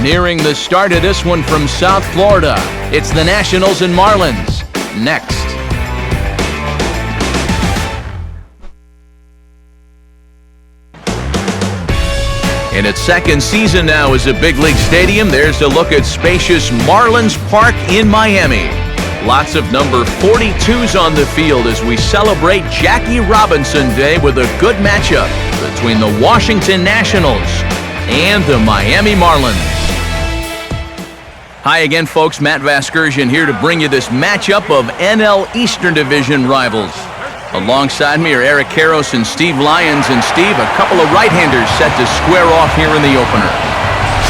Nearing the start of this one from South Florida, it's the Nationals and Marlins. Next. In its second season now as a big league stadium, there's a look at spacious Marlins Park in Miami. Lots of number 42s on the field as we celebrate Jackie Robinson Day with a good matchup between the Washington Nationals and the Miami Marlins. Hi again, folks. Matt Vasgersian here to bring you this matchup of NL Eastern Division rivals. Alongside me are Eric Karros and Steve Lyons. And Steve, a couple of right-handers set to square off here in the opener.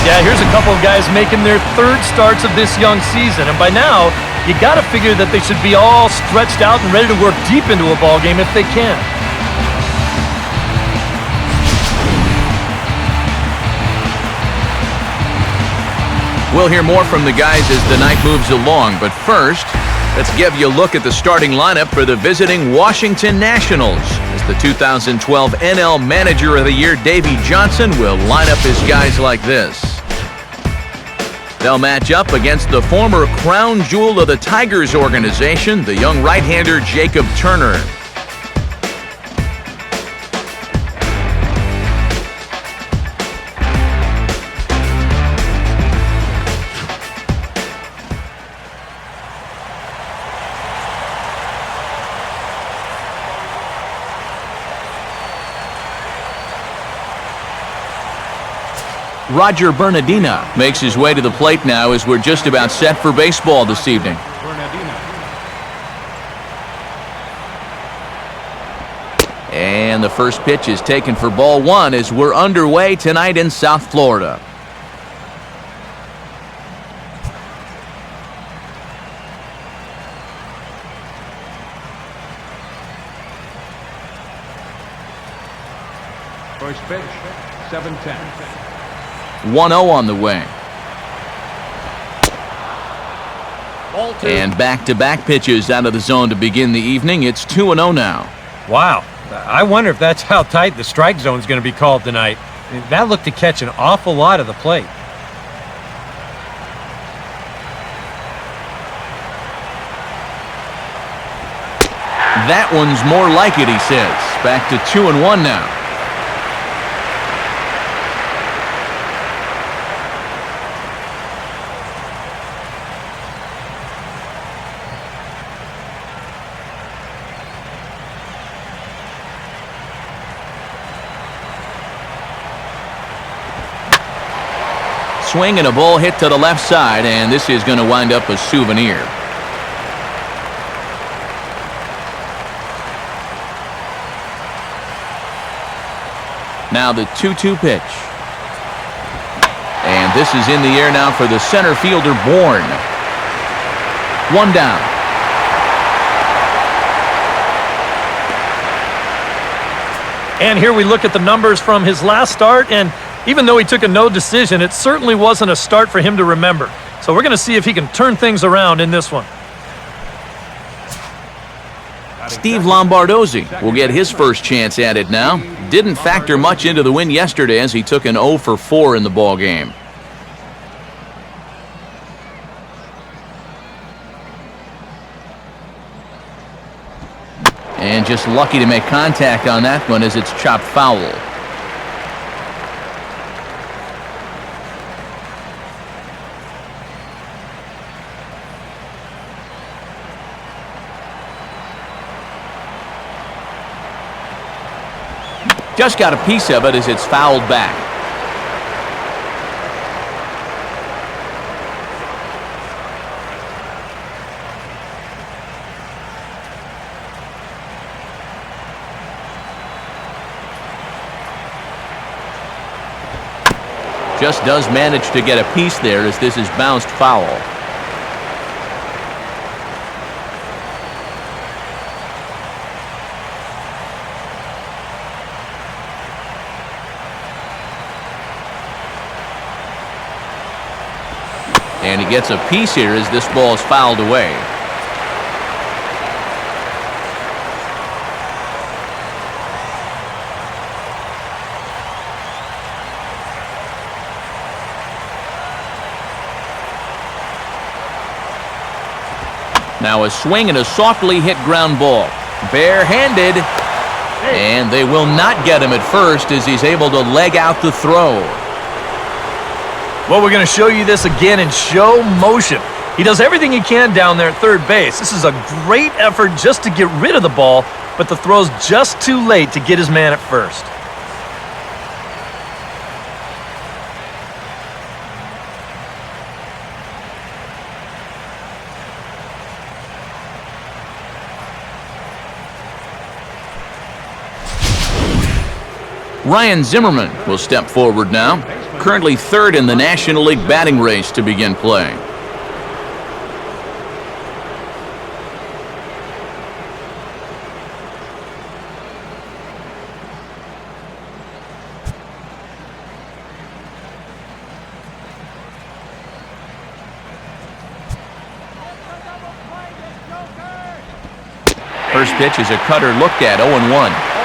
Yeah, here's a couple of guys making their third starts of this young season. And by now, you got to figure that they should be all stretched out and ready to work deep into a ball game if they can. We'll hear more from the guys as the night moves along, but first, let's give you a look at the starting lineup for the visiting Washington Nationals, as the 2012 NL Manager of the Year, Davey Johnson, will line up his guys like this. They'll match up against the former crown jewel of the Tigers organization, the young right-hander Jacob Turner. Roger Bernardina makes his way to the plate now as we're just about set for baseball this evening. And the first pitch is taken for ball one as we're underway tonight in South Florida. First pitch, 7-10. 1-0 on the way. And back-to-back pitches out of the zone to begin the evening. It's 2-0 now. Wow. I wonder if that's how tight the strike zone is going to be called tonight. That looked to catch an awful lot of the plate. That one's more like it, he says. Back to 2-1 now. Swing and a ball hit to the left side, and this is going to wind up a souvenir. Now the 2-2 pitch. And this is in the air now for the center fielder, Bourne. One down. And here we look at the numbers from his last start, and even though he took a no decision, it certainly wasn't a start for him to remember. So we're going to see if he can turn things around in this one. Steve Lombardozzi will get his first chance at it now. Didn't factor much into the win yesterday as he took an 0 for 4 in the ball game. And just lucky to make contact on that one as it's chopped foul. Just got a piece of it as it's fouled back. Just does manage to get a piece there as this is bounced foul. And he gets a piece here as this ball is fouled away. Now a swing and a softly hit ground ball. Barehanded. And they will not get him at first as he's able to leg out the throw. Well, we're going to show you this again in show motion. He does everything he can down there at third base. This is a great effort just to get rid of the ball, but the throw's just too late to get his man at first. Ryan Zimmerman will step forward now, currently third in the National League batting race to begin play. First pitch is a cutter looked at, 0-1.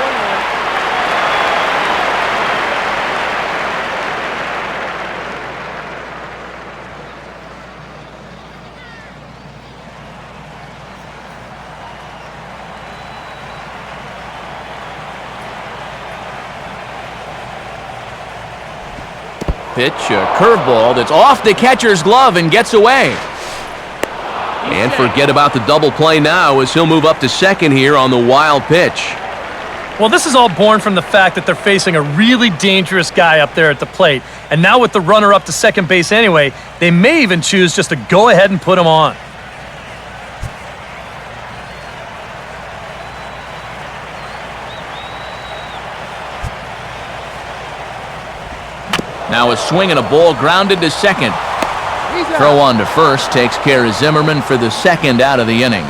Pitch, a curveball that's off the catcher's glove and gets away. And forget about the double play now as he'll move up to second here on the wild pitch. Well, this is all born from the fact that they're facing a really dangerous guy up there at the plate. And now with the runner up to second base anyway, they may even choose just to go ahead and put him on. Now a swing and a ball grounded to second. Throw on to first takes care of Zimmerman for the second out of the inning.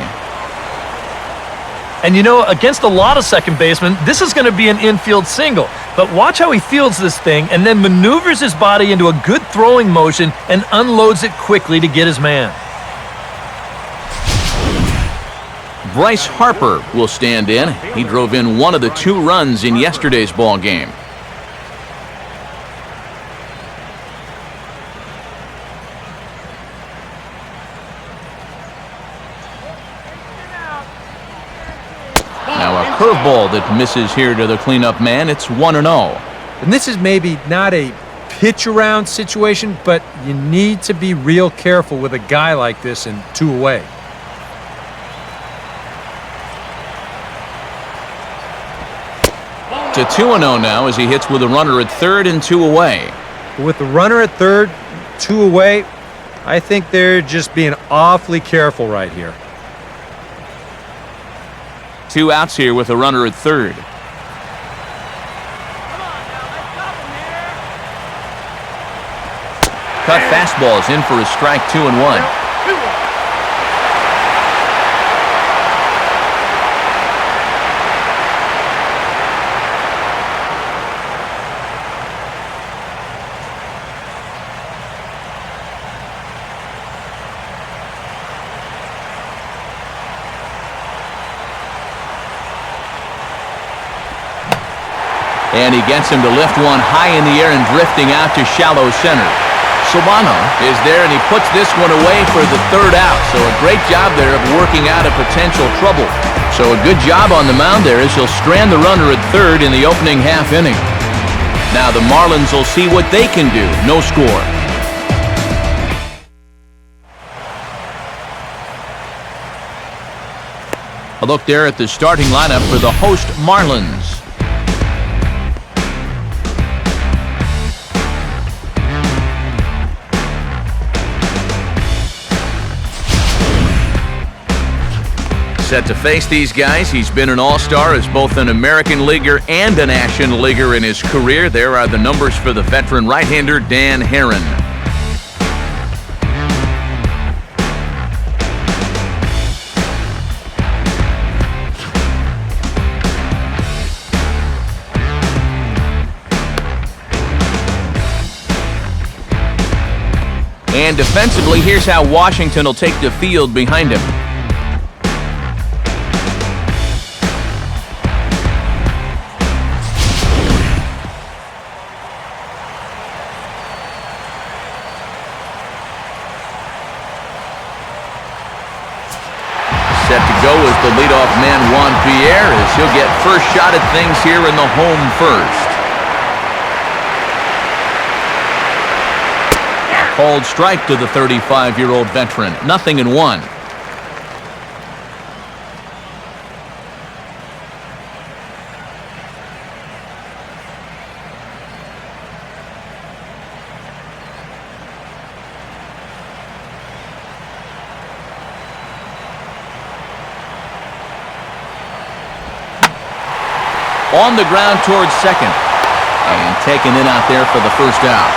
And you know, against a lot of second basemen, this is going to be an infield single. But watch how he fields this thing and then maneuvers his body into a good throwing motion and unloads it quickly to get his man. Bryce Harper will stand in. He drove in one of the 2 runs in yesterday's ball game. Now a curveball that misses here to the cleanup man. It's 1-0. And this is maybe not a pitch around situation, but you need to be real careful with a guy like this in 2 away. To 2-0 now as he hits with a runner at third and 2 away. With the runner at third, 2 away, I think they're just being awfully careful right here. 2 outs here with a runner at third. Cut fastballs in for a strike, 2-1. And he gets him to lift one high in the air and drifting out to shallow center. Solano is there, and he puts this one away for the third out. So a great job there of working out a potential trouble. So a good job on the mound there as he'll strand the runner at third in the opening half inning. Now the Marlins will see what they can do. No score. A look there at the starting lineup for the host Marlins. Set to face these guys. He's been an all-star as both an American leaguer and a National Leaguer in his career. There are the numbers for the veteran right-hander Dan Haren. And defensively, here's how Washington will take the field behind him. the leadoff man, Juan Pierre, as he'll get first shot at things here in the home first. A called strike to the 35-year-old veteran. 0-1. On the ground towards second. And taken in out there for the first out.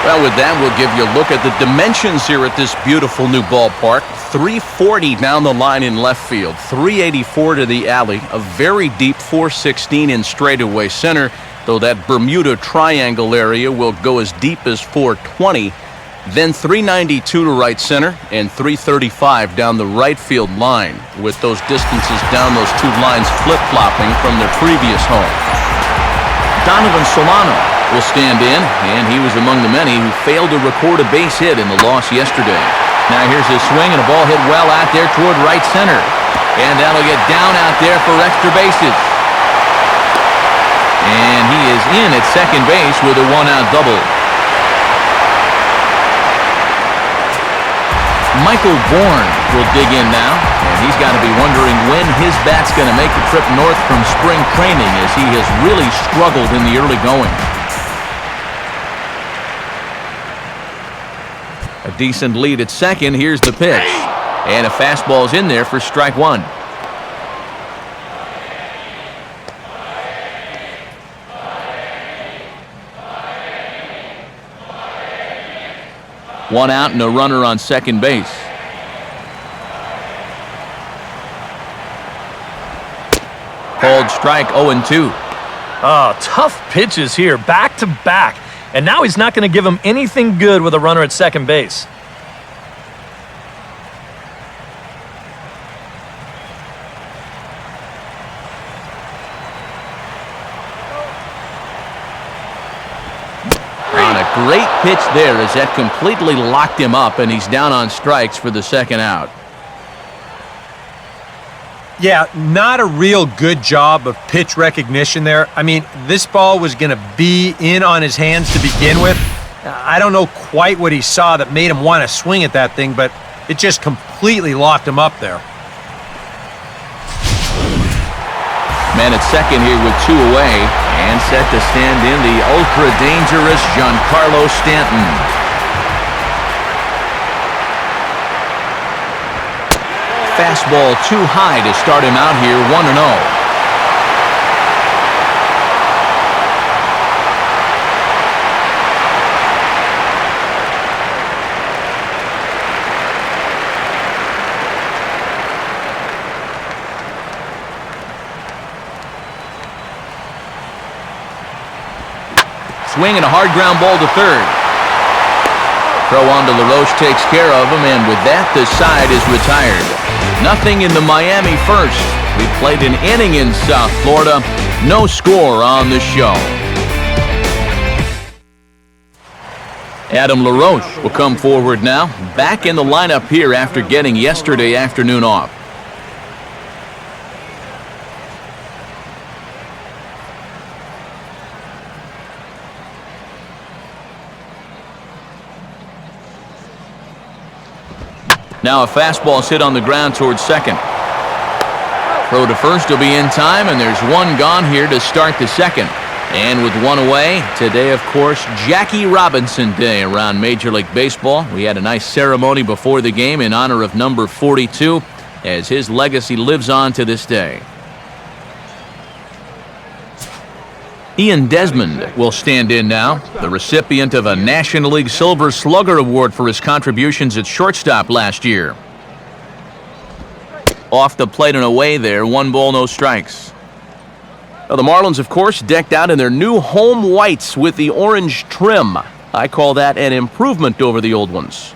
Well, with that, we'll give you a look at the dimensions here at this beautiful new ballpark. 340 down the line in left field. 384 to the alley. A very deep 416 in straightaway center, though that Bermuda Triangle area will go as deep as 420. Then 392 to right center and 335 down the right field line, with those distances down those two lines flip-flopping from their previous home. Donovan Solano will stand in, and he was among the many who failed to record a base hit in the loss yesterday. Now here's his swing, and a ball hit well out there toward right center. And that'll get down out there for extra bases. And he is in at second base with a one-out double. Michael Bourne will dig in now, and he's got to be wondering when his bat's going to make the trip north from spring training, as he has really struggled in the early going. A decent lead at second. Here's the pitch, and a fastball's in there for strike one. One out and a runner on second base. Called strike, 0-2. Oh, tough pitches here, back to back. And now he's not going to give him anything good with a runner at second base. Great pitch there, as that completely locked him up, and he's down on strikes for the second out. Yeah, not a real good job of pitch recognition there. I mean, this ball was going to be in on his hands to begin with. I don't know quite what he saw that made him want to swing at that thing, but it just completely locked him up there. Man at second here with two away, and set to stand in the ultra-dangerous Giancarlo Stanton. Fastball too high to start him out here, 1-0. Swing and a hard ground ball to third. Throw on to LaRoche takes care of him, and with that, the side is retired. Nothing in the Miami first. We played an inning in South Florida. No score on the show. Adam LaRoche will come forward now, back in the lineup here after getting yesterday afternoon off. Now a fastball hit on the ground towards second. Throw to first will be in time, and there's one gone here to start the second. And with one away, today, of course, Jackie Robinson Day around Major League Baseball. We had a nice ceremony before the game in honor of number 42, as his legacy lives on to this day. Ian Desmond will stand in now, the recipient of a National League Silver Slugger Award for his contributions at shortstop last year. Off the plate and away there, 1 ball, no strikes. Well, the Marlins, of course, decked out in their new home whites with the orange trim. I call that an improvement over the old ones.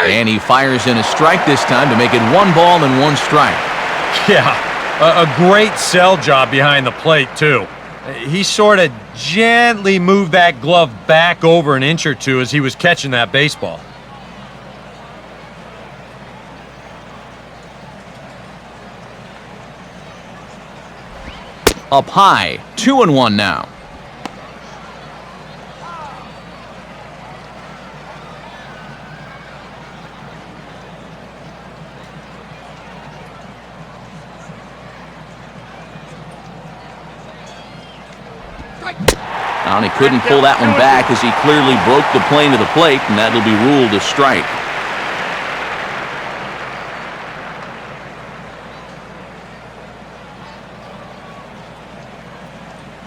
And he fires in a strike this time to make it 1 ball and 1 strike. Yeah, A great sell job behind the plate, too. He sort of gently moved that glove back over an inch or two as he was catching that baseball. Up high, 2-1 now. And he couldn't pull that one back as he clearly broke the plane of the plate, and that'll be ruled a strike.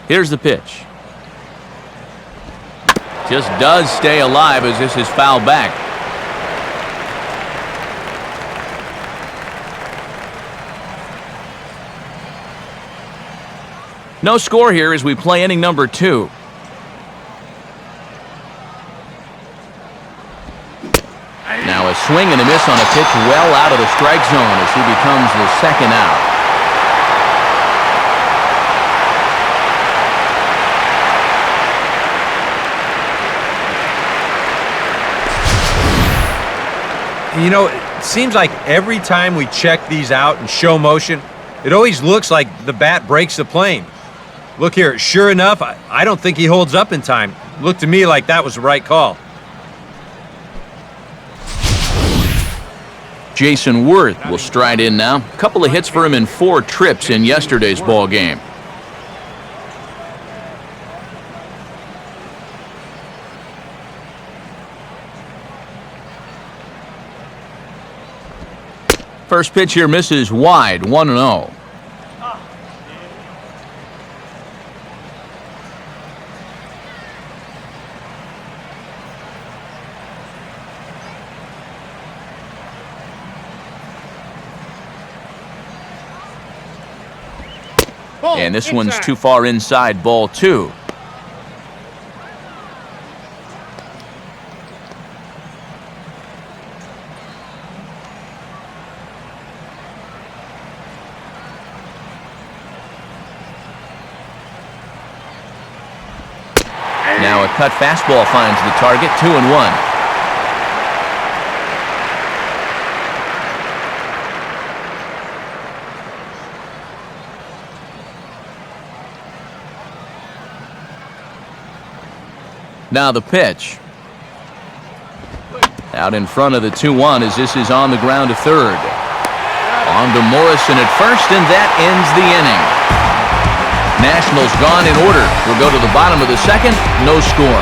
Here's the pitch. Just does stay alive as this is fouled back. No score here as we play inning number 2. Now a swing and a miss on a pitch well out of the strike zone as he becomes the second out. You know, it seems like every time we check these out and show motion, it always looks like the bat breaks the plane. Look here, sure enough, I don't think he holds up in time. Looked to me like that was the right call. Jason Worth will stride in now. A couple of hits for him in 4 trips in yesterday's ball game. First pitch here misses wide, 1-0. And this one's too far inside, ball 2. Now a cut fastball finds the target, 2-1. Now the pitch. Out in front of the 2-1 as this is on the ground to third. On to Morrison at first, and that ends the inning. Nationals gone in order. We'll go to the bottom of the second. No score.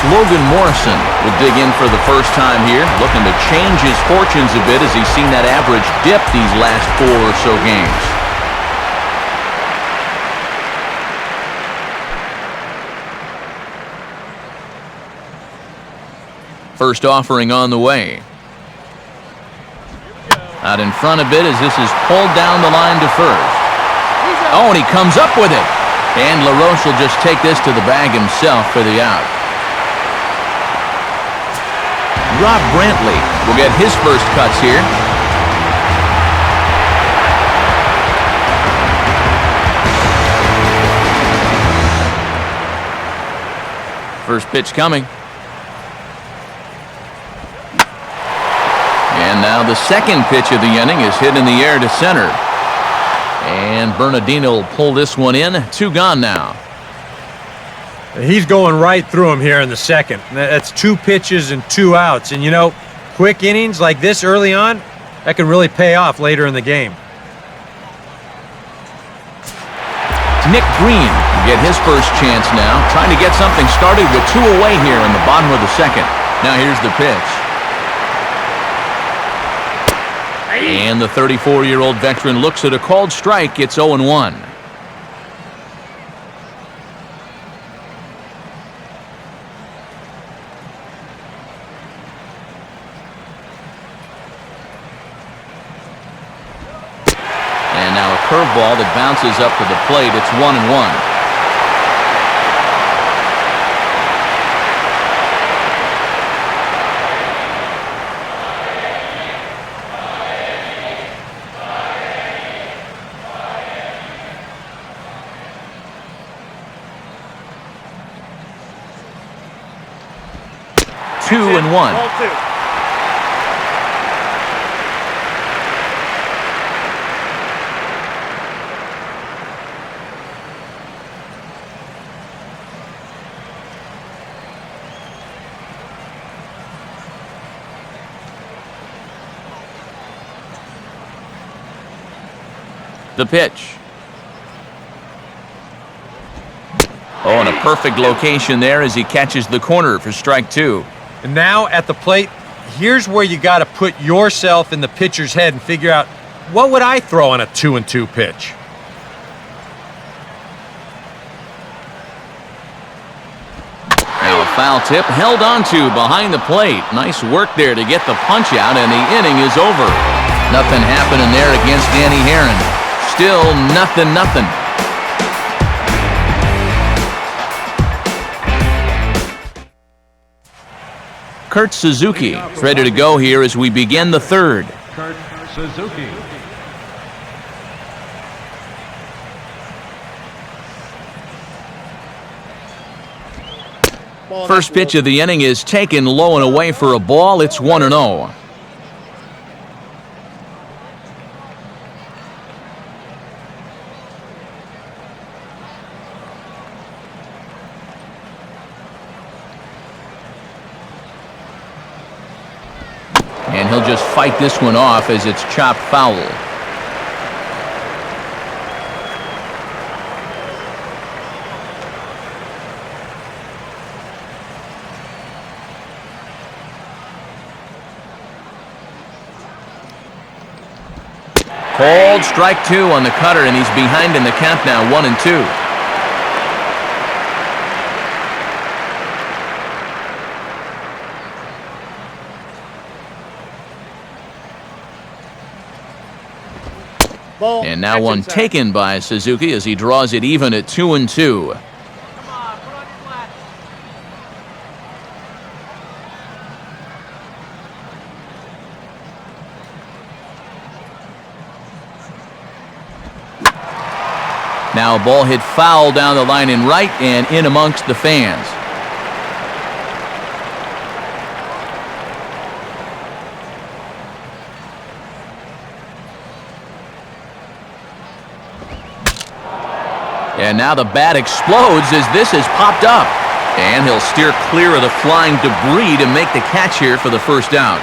Logan Morrison will dig in for the first time here, looking to change his fortunes a bit as he's seen that average dip these last 4 or so games. First offering on the way. Out in front a bit as this is pulled down the line to first. Oh, and he comes up with it. And LaRoche will just take this to the bag himself for the out. Rob Brantley will get his first cuts here. First pitch coming. And now the second pitch of the inning is hit in the air to center. And Bernardino will pull this one in. 2 gone now. He's going right through him here in the second. That's 2 pitches and 2 outs. And, you know, quick innings like this early on, that can really pay off later in the game. Nick Green will get his first chance now, trying to get something started with 2 away here in the bottom of the second. Now here's the pitch. And the 34-year-old veteran looks at a called strike. It's 0-1. Curveball that bounces up to the plate. It's 1-1. 2-1. Ball 2. The pitch. Oh, and a perfect location there as he catches the corner for strike 2. And now at the plate, here's where you got to put yourself in the pitcher's head and figure out, what would I throw on a 2-2 pitch? Now a foul tip held onto behind the plate. Nice work there to get the punch out, and the inning is over. Nothing happening there against Danny Herron. Still 0-0. Kurt Suzuki is ready to go here as we begin the third. Kurt Suzuki. First pitch of the inning is taken low and away for a ball. It's 1-0. And he'll just fight this one off as it's chopped foul. Called strike 2 on the cutter, and he's behind in the count now, 1-2. And now one taken by Suzuki as he draws it even at 2-2. Now a ball hit foul down the line in right and in amongst the fans. And now the bat explodes as this has popped up. And he'll steer clear of the flying debris to make the catch here for the first out.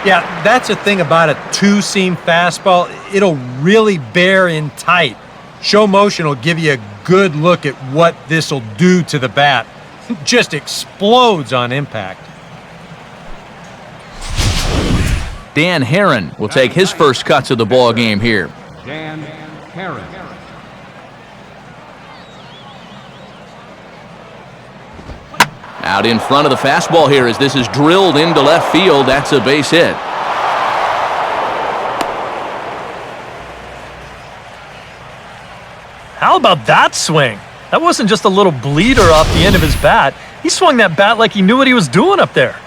Yeah, that's the thing about a two-seam fastball. It'll really bear in tight. Show motion will give you a good look at what this will do to the bat. Just explodes on impact. Dan Herron will take his first cuts of the ball game here. Dan Herron. Out in front of the fastball here as this is drilled into left field. That's a base hit. How about that swing? That wasn't just a little bleeder off the end of his bat. He swung that bat like he knew what he was doing up there.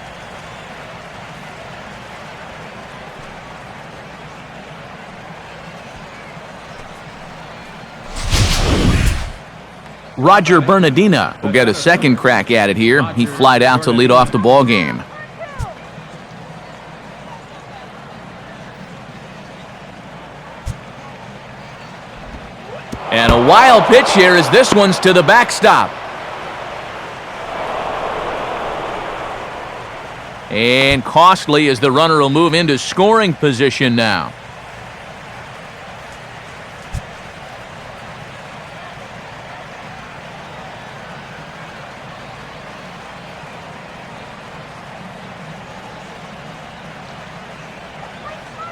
Roger Bernardina will get a second crack at it here. He flied out to lead off the ball game. And a wild pitch here as this one's to the backstop. And costly as the runner will move into scoring position now.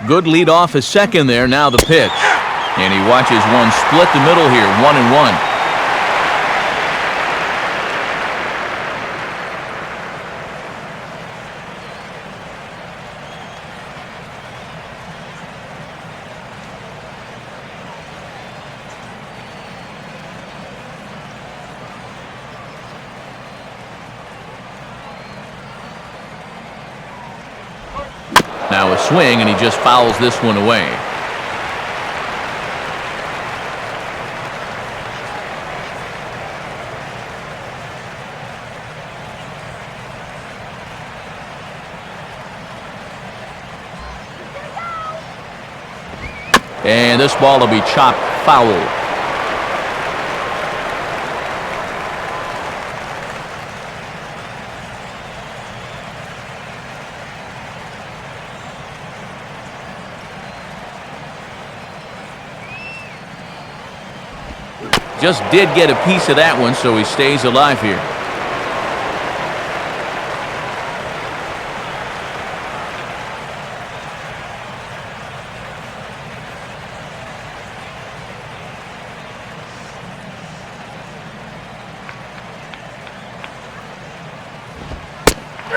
Good lead off a second there. Now the pitch. And he watches one split the middle here, 1-1. Now a swing, and he just fouls this one away. And this ball will be chopped foul. Just did get a piece of that one, so he stays alive here.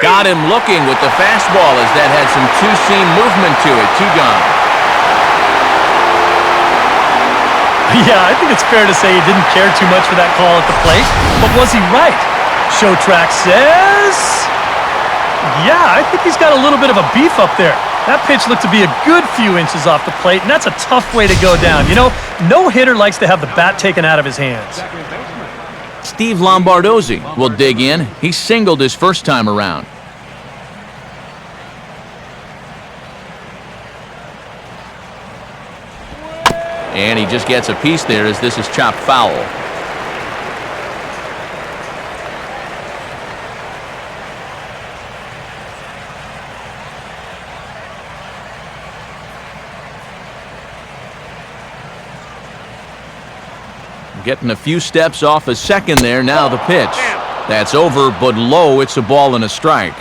Got him looking with the fastball as that had some two-seam movement to it. 2 gone. Yeah, I think it's fair to say he didn't care too much for that call at the plate, but was he right? Show track says... Yeah, I think he's got a little bit of a beef up there. That pitch looked to be a good few inches off the plate, and that's a tough way to go down. You know, no hitter likes to have the bat taken out of his hands. Steve Lombardozzi will dig in. He singled his first time around. And he just gets a piece there as this is chopped foul. Getting a few steps off a second there. Now the pitch. That's over, but low. It's a ball and a strike.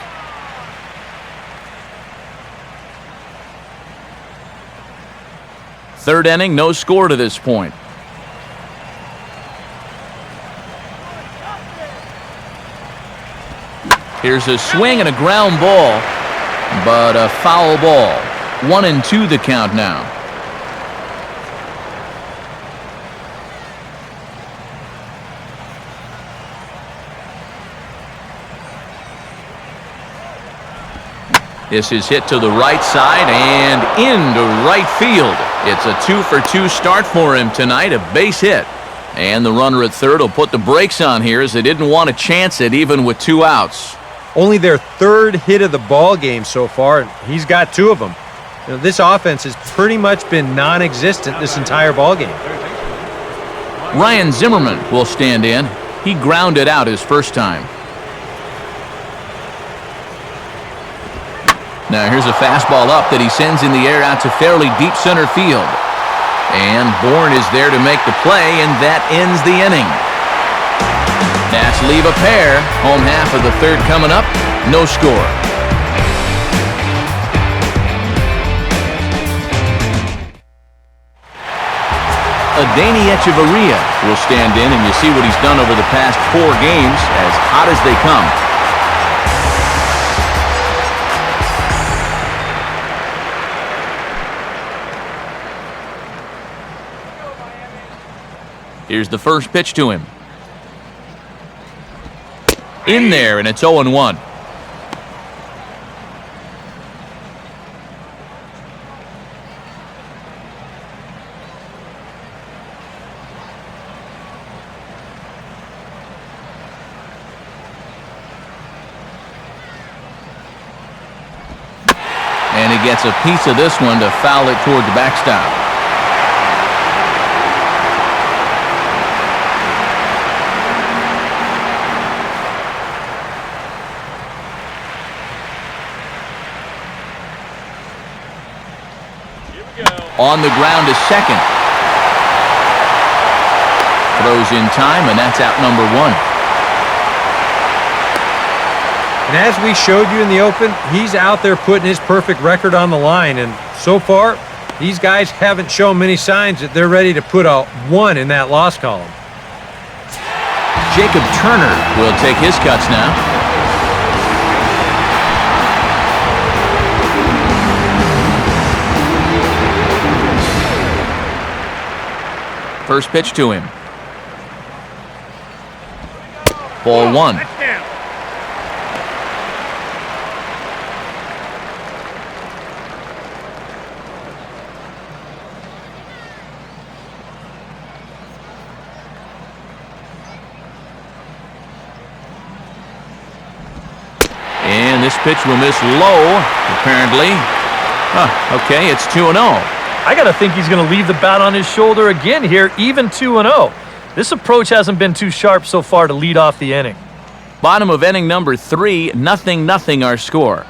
Third inning, no score to this point. Here's a swing and a ground ball, but a foul ball. 1-2 the count now. This is hit to the right side and into right field. It's a 2-for-2 start for him tonight, a base hit. And the runner at third will put the brakes on here as they didn't want to chance it even with 2 outs. Only their third hit of the ball game so far, and he's got 2 of them. You know, this offense has pretty much been non-existent this entire ball game. Ryan Zimmerman will stand in. He grounded out his first time. Now here's a fastball up that he sends in the air out to fairly deep center field. And Bourne is there to make the play, and that ends the inning. Nats leave a pair. Home half of the third coming up. No score. Adeiny Echeverria will stand in, and you see what he's done over the past 4 games, as hot as they come. Here's the first pitch to him. In there, and it's 0-1. And he gets a piece of this one to foul it toward the backstop. On the ground to second. Throws in time, and that's out number 1. And as we showed you in the open, he's out there putting his perfect record on the line. And so far, these guys haven't shown many signs that they're ready to put a 1 in that loss column. Jacob Turner will take his cuts now. First pitch to him. Ball 1. And this pitch will miss low, apparently. Okay, it's 2-0. I got to think he's going to leave the bat on his shoulder again here, even 2-0. This approach hasn't been too sharp so far to lead off the inning. Bottom of inning number 3, 0-0 our score.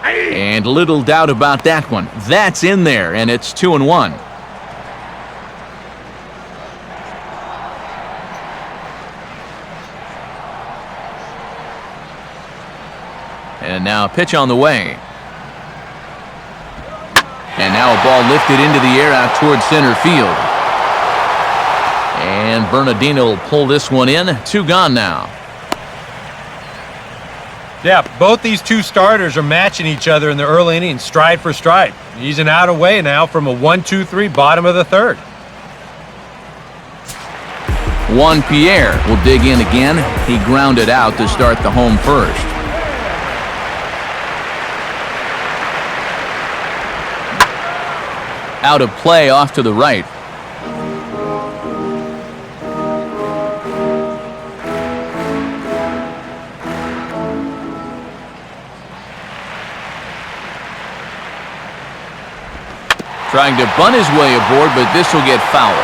And little doubt about that one. That's in there, and it's 2-1. And now a pitch on the way. And now a ball lifted into the air out towards center field. And Bernardino will pull this one in. 2 gone now. Yeah, both these two starters are matching each other in the early innings, stride for stride. He's an out away now from a 1-2-3 bottom of the third. Juan Pierre will dig in again. He grounded out to start the home first. Out of play off to the right. Trying to bunt his way aboard, but this will get fouled.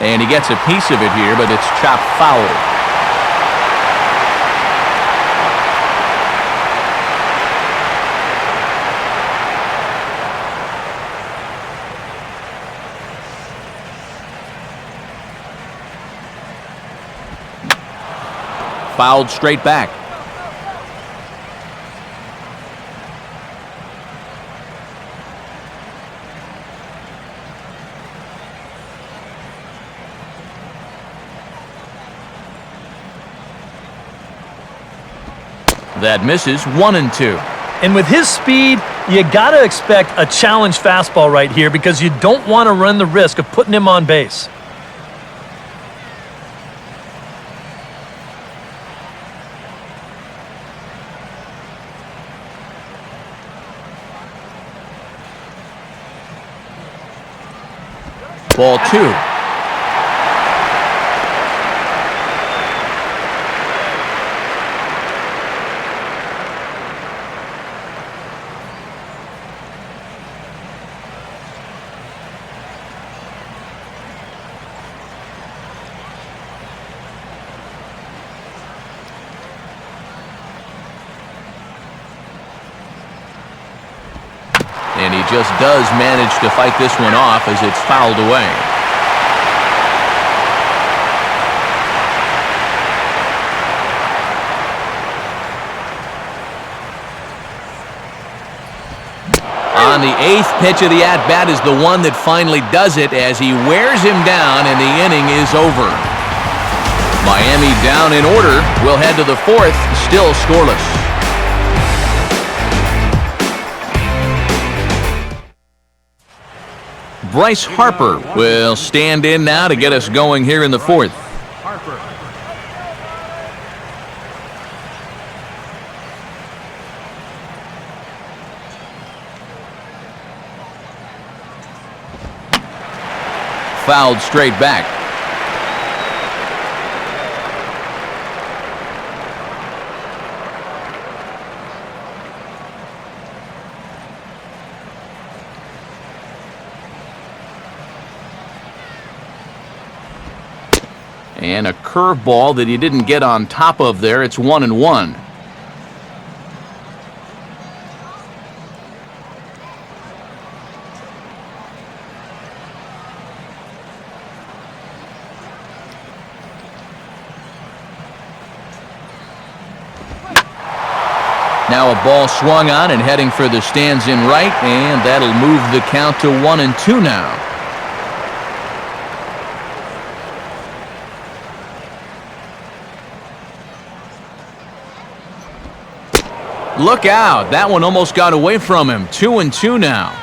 And he gets a piece of it here, but it's chopped foul. Fouled straight back. That misses. 1-2. And with his speed, you got to expect a challenge fastball right here because you don't want to run the risk of putting him on base. Ball 2. And he just does manage to fight this one off as it's fouled away. On the 8th pitch of the at-bat is the one that finally does it as he wears him down and the inning is over. Miami down in order. We'll head to the 4th, still scoreless. Bryce Harper will stand in now to get us going here in the 4th. Harper. Fouled straight back. And a curveball that he didn't get on top of there. It's 1-1. Now a ball swung on and heading for the stands in right, and that'll move the count to 1-2 now. Look out. That one almost got away from him. 2-2 now.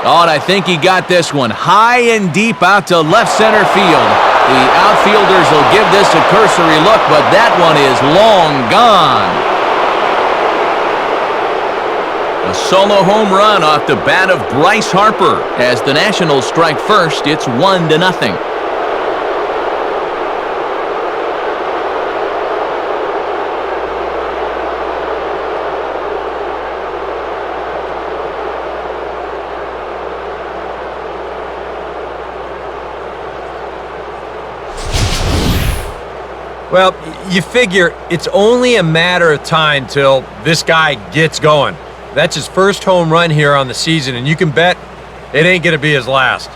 Oh, and I think he got this one high and deep out to left center field. The outfielders will give this a cursory look, but that one is long gone. A solo home run off the bat of Bryce Harper. As the Nationals strike first, it's 1-0. Well, you figure it's only a matter of time till this guy gets going. That's his first home run here on the season, and you can bet it ain't going to be his last.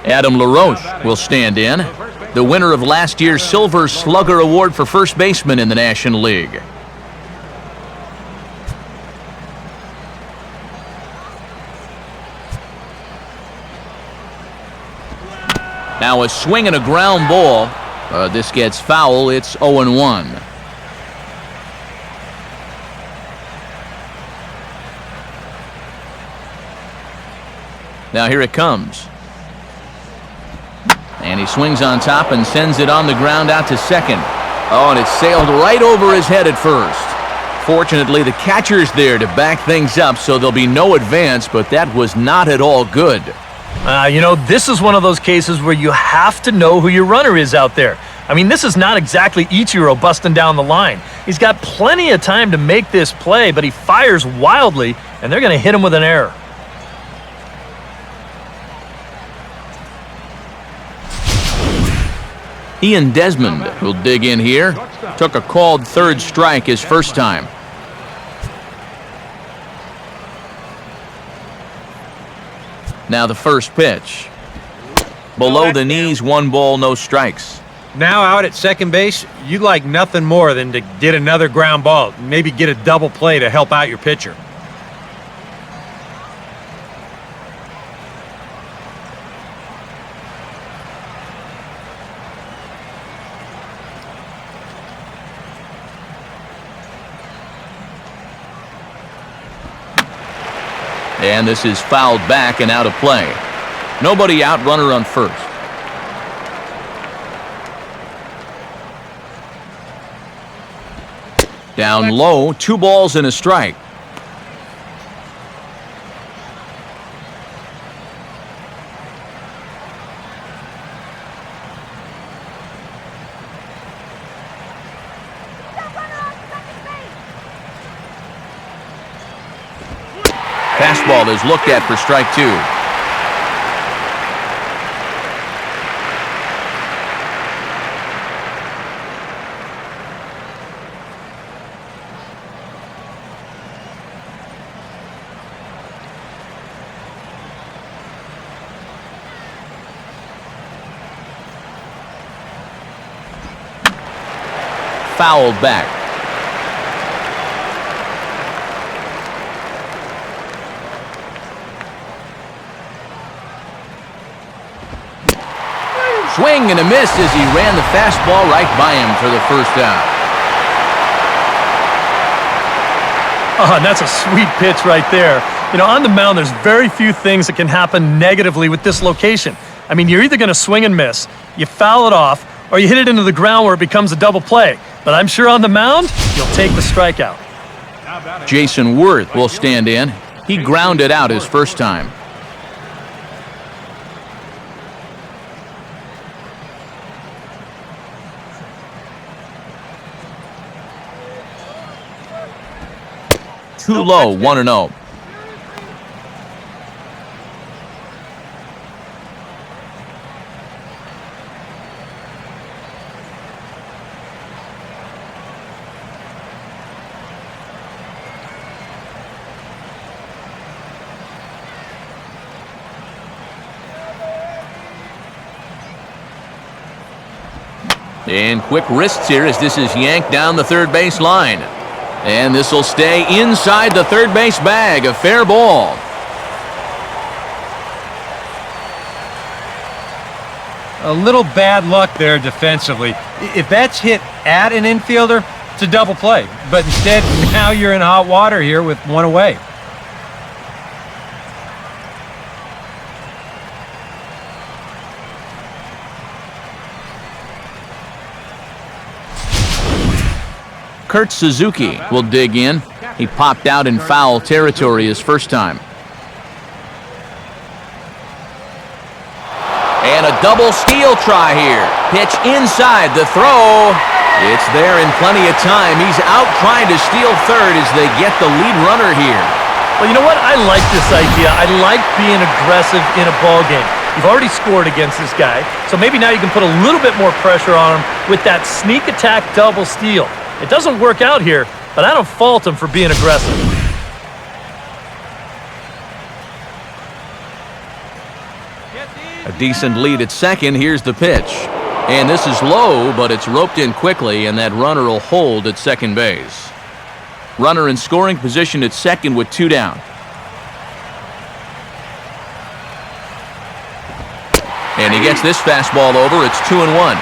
Adam LaRoche will stand in, the winner of last year's Silver Slugger Award for first baseman in the National League. Now a swing and a ground ball. This gets foul. It's 0-1. Now here it comes. And he swings on top and sends it on the ground out to second. Oh, and it sailed right over his head at first. Fortunately, the catcher's there to back things up, so there'll be no advance, but that was not at all good. This is one of those cases where you have to know who your runner is out there. I mean, this is not exactly Ichiro busting down the line. He's got plenty of time to make this play, but he fires wildly, and they're going to hit him with an error. Ian Desmond will dig in here. Took a called third strike his first time. Now the first pitch. Below the knees, 1 ball, no strikes. Now out at second base, you'd like nothing more than to get another ground ball, maybe get a double play to help out your pitcher. And this is fouled back and out of play. Nobody out, runner on first. Down low, 2 balls and a strike. Fastball is looked at for strike 2. Fouled back. Swing and a miss as he ran the fastball right by him for the first out. Oh, and that's a sweet pitch right there. On the mound, there's very few things that can happen negatively with this location. I mean, you're either going to swing and miss, you foul it off, or you hit it into the ground where it becomes a double play. But I'm sure on the mound, you'll take the strikeout. Jason Worth will stand in. He grounded out his first time. Too low, 1-0. And quick wrists here as this is yanked down the third base line. And this will stay inside the third base bag. A fair ball. A little bad luck there defensively. If that's hit at an infielder, it's a double play. But instead, now you're in hot water here with one away. Kurt Suzuki will dig in. He popped out in foul territory his first time. And a double steal try here. Pitch inside, the throw. It's there in plenty of time. He's out trying to steal third as they get the lead runner here. Well, you know what? I like this idea. I like being aggressive in a ball game. You've already scored against this guy, so maybe now you can put a little bit more pressure on him with that sneak attack double steal. It doesn't work out here, but I don't fault him for being aggressive. A decent lead at second. Here's the pitch. And this is low, but it's roped in quickly, and that runner will hold at second base. Runner in scoring position at second with 2 down. And he gets this fastball over. It's 2-1.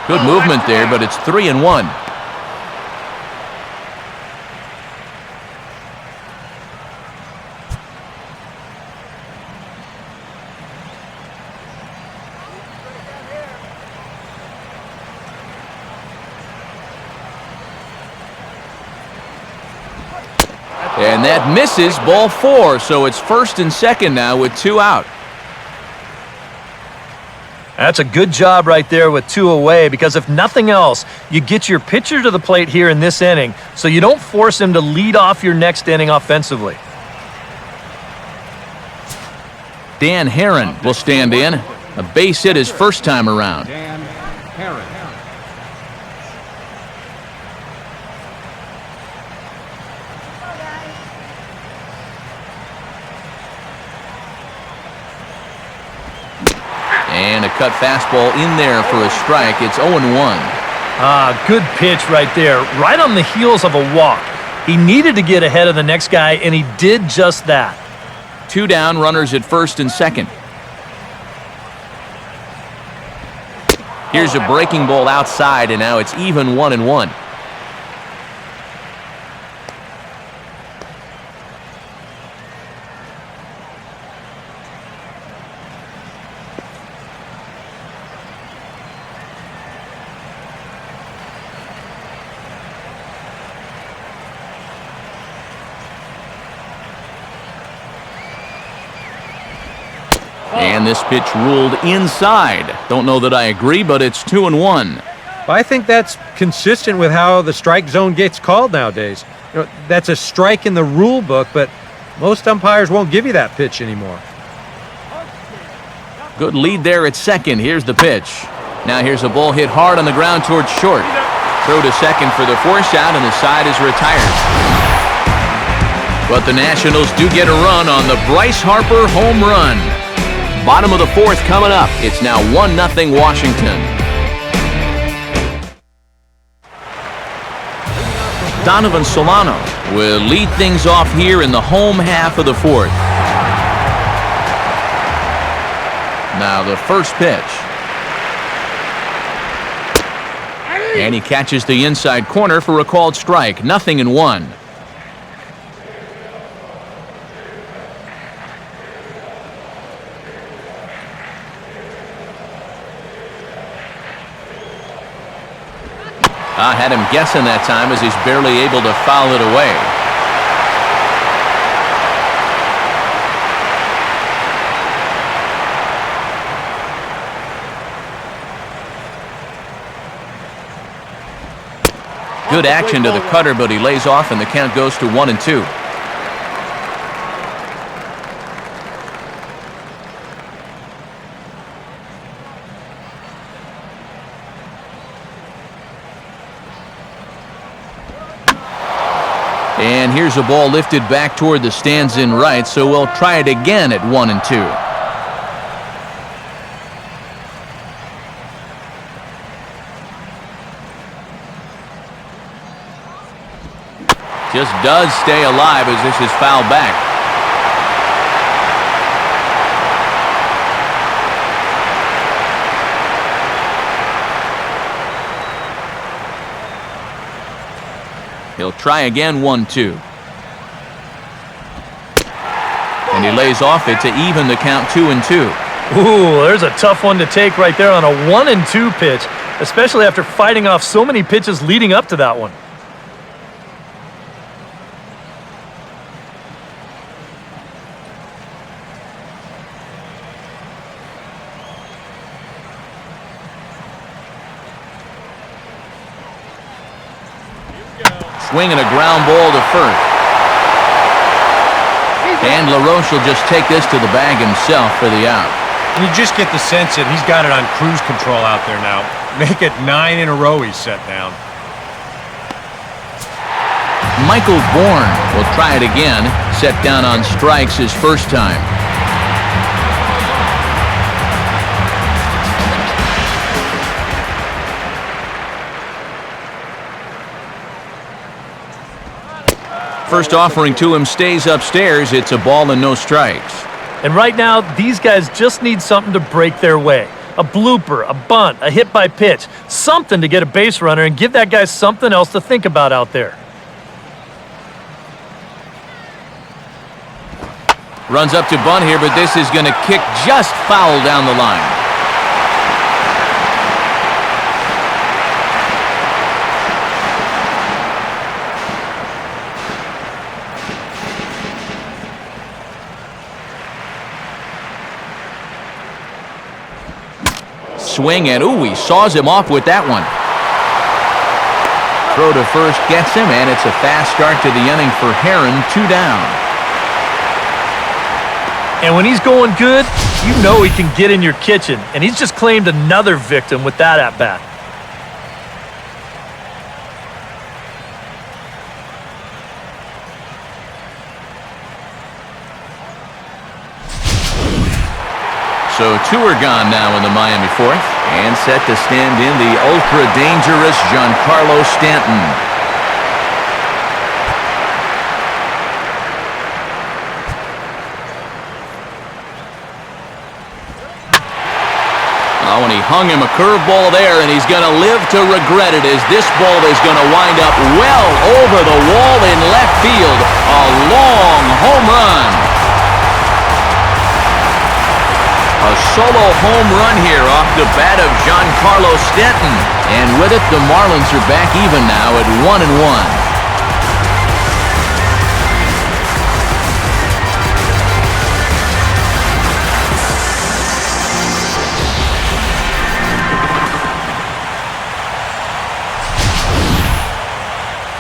Good movement there, but it's 3-1. And that misses, ball 4, so it's first and second now with 2 out. That's a good job right there with 2 away, because if nothing else, you get your pitcher to the plate here in this inning so you don't force him to lead off your next inning offensively. Dan Herron will stand in. A base hit his first time around. Dan Herron. And a cut fastball in there for a strike. It's 0-1. Good pitch right there, right on the heels of a walk. He needed to get ahead of the next guy, and he did just that. 2 down, runners at first and second. Here's a breaking ball outside, and now it's even 1-1. And this pitch ruled inside. Don't know that I agree, but it's 2-1. I think that's consistent with how the strike zone gets called nowadays. You know, that's a strike in the rule book, but most umpires won't give you that pitch anymore. Good lead there at second. Here's the pitch. Now here's a ball hit hard on the ground towards short. Throw to second for the force out, and the side is retired. But the Nationals do get a run on the Bryce Harper home run. Bottom of the 4th coming up. It's now 1-0 Washington. Donovan Solano will lead things off here in the home half of the 4th. Now the first pitch. And he catches the inside corner for a called strike. 0-1. I had him guessing that time as he's barely able to foul it away. Good action to the cutter, but he lays off, and the count goes to 1-2. And here's a ball lifted back toward the stands in right, so we'll try it again at 1-2. Just does stay alive as this is fouled back. He'll try again, 1-2. And he lays off it to even the count 2-2. Ooh, there's a tough one to take right there on a 1-2 pitch, especially after fighting off so many pitches leading up to that one. Swinging a ground ball to first. And LaRoche will just take this to the bag himself for the out. You just get the sense that he's got it on cruise control out there now. Make it 9 in a row he's set down. Michael Bourne will try it again. Set down on strikes his first time. First offering to him stays upstairs. It's a ball and no strikes. And right now, these guys just need something to break their way. A blooper, a bunt, a hit by pitch, something to get a base runner and give that guy something else to think about out there. Runs up to bunt here, but this is going to kick just foul down the line. Swing, and ooh, he saws him off with that one. Throw to first gets him, and it's a fast start to the inning for Heron, 2 down. And when he's going good, you know he can get in your kitchen, and he's just claimed another victim with that at-bat. So 2 are gone now in the Miami fourth, and set to stand in the ultra-dangerous Giancarlo Stanton. Oh, and he hung him a curveball there, and he's going to live to regret it as this ball is going to wind up well over the wall in left field. A long home run. A solo home run here off the bat of Giancarlo Stanton. And with it, the Marlins are back even now at 1-1.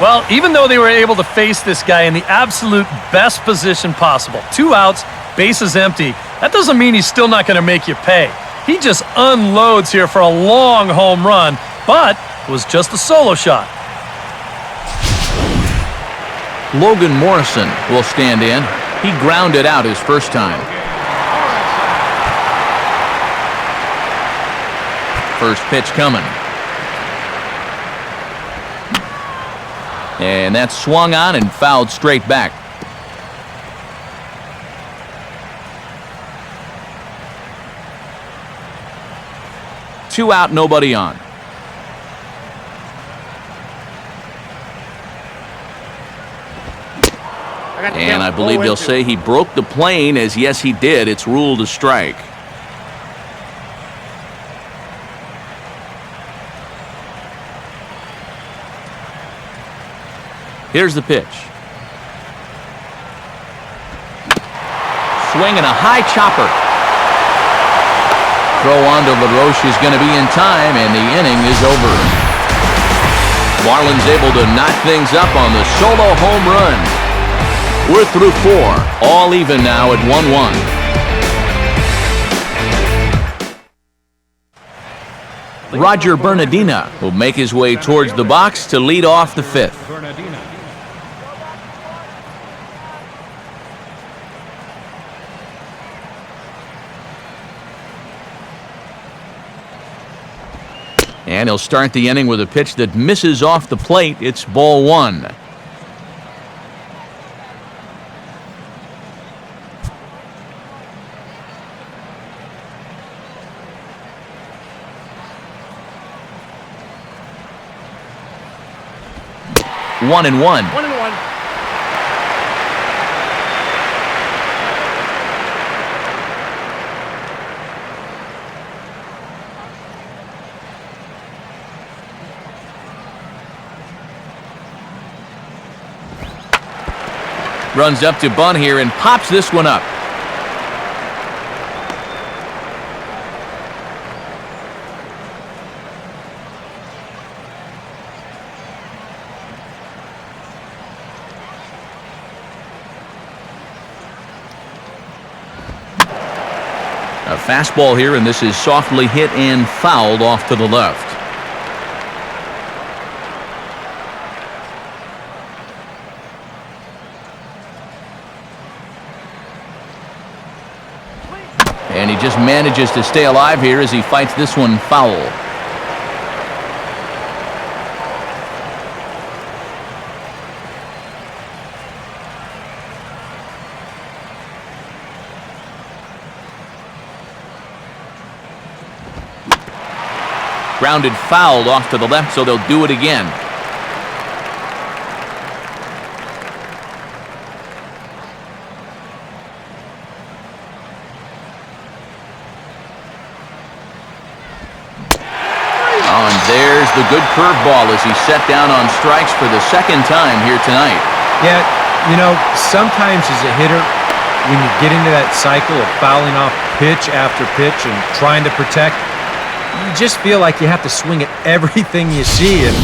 Well, even though they were able to face this guy in the absolute best position possible, 2 outs, bases empty, that doesn't mean he's still not going to make you pay. He just unloads here for a long home run, but it was just a solo shot. Logan Morrison will stand in. He grounded out his first time. First pitch coming. And that's swung on and fouled straight back. Two out, nobody on. And I believe they'll say he broke the plane, as yes he did. It's ruled a strike. Here's the pitch. Swinging a high chopper. Throw on to LaRoche is going to be in time, and the inning is over. Marlins able to knock things up on the solo home run. We're through 4, all even now at 1-1. Roger Bernardina will make his way towards the box to lead off the 5th. And he'll start the inning with a pitch that misses off the plate. It's ball 1. 1-1. 1-1. Runs up to bunt here and pops this one up. A fastball here, and this is softly hit and fouled off to the left. And he just manages to stay alive here as he fights this one foul. Grounded fouled off to the left, so they'll do it again. Oh, and there's the good curveball as he's set down on strikes for the second time here tonight. Yeah, you know, sometimes as a hitter, when you get into that cycle of fouling off pitch after pitch and trying to protect, you just feel like you have to swing at everything you see. And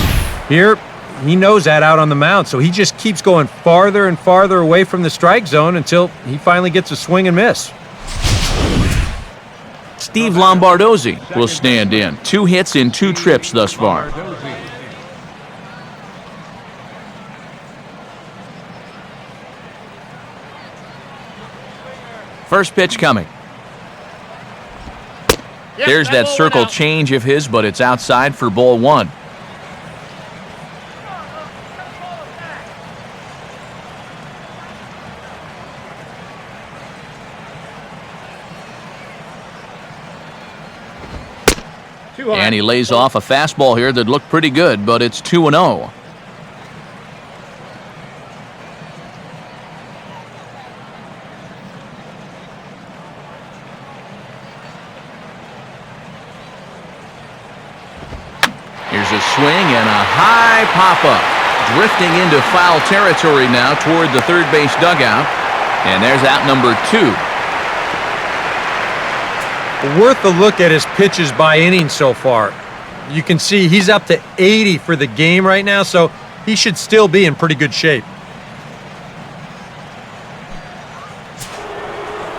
here, he knows that out on the mound, so he just keeps going farther and farther away from the strike zone until he finally gets a swing and miss. Steve Lombardozzi will stand in. 2 hits in 2 trips thus far. First pitch coming. There's that circle change of his, but it's outside for ball 1. And he lays off a fastball here that looked pretty good, but it's 2-0. Here's a swing and a high pop-up. Drifting into foul territory now toward the third base dugout. And there's out number 2. Worth a look at his pitches by inning so far. You can see he's up to 80 for the game right now, so he should still be in pretty good shape.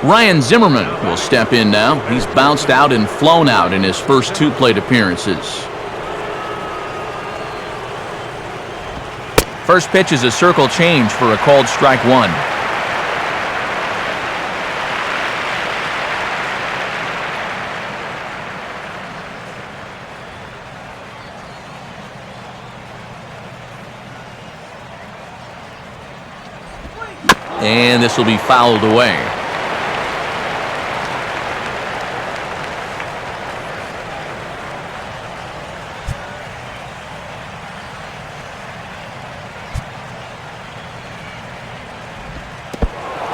Ryan Zimmerman will step in now. He's bounced out and flown out in his first 2 plate appearances. First pitch is a circle change for a called strike 1. And this will be fouled away.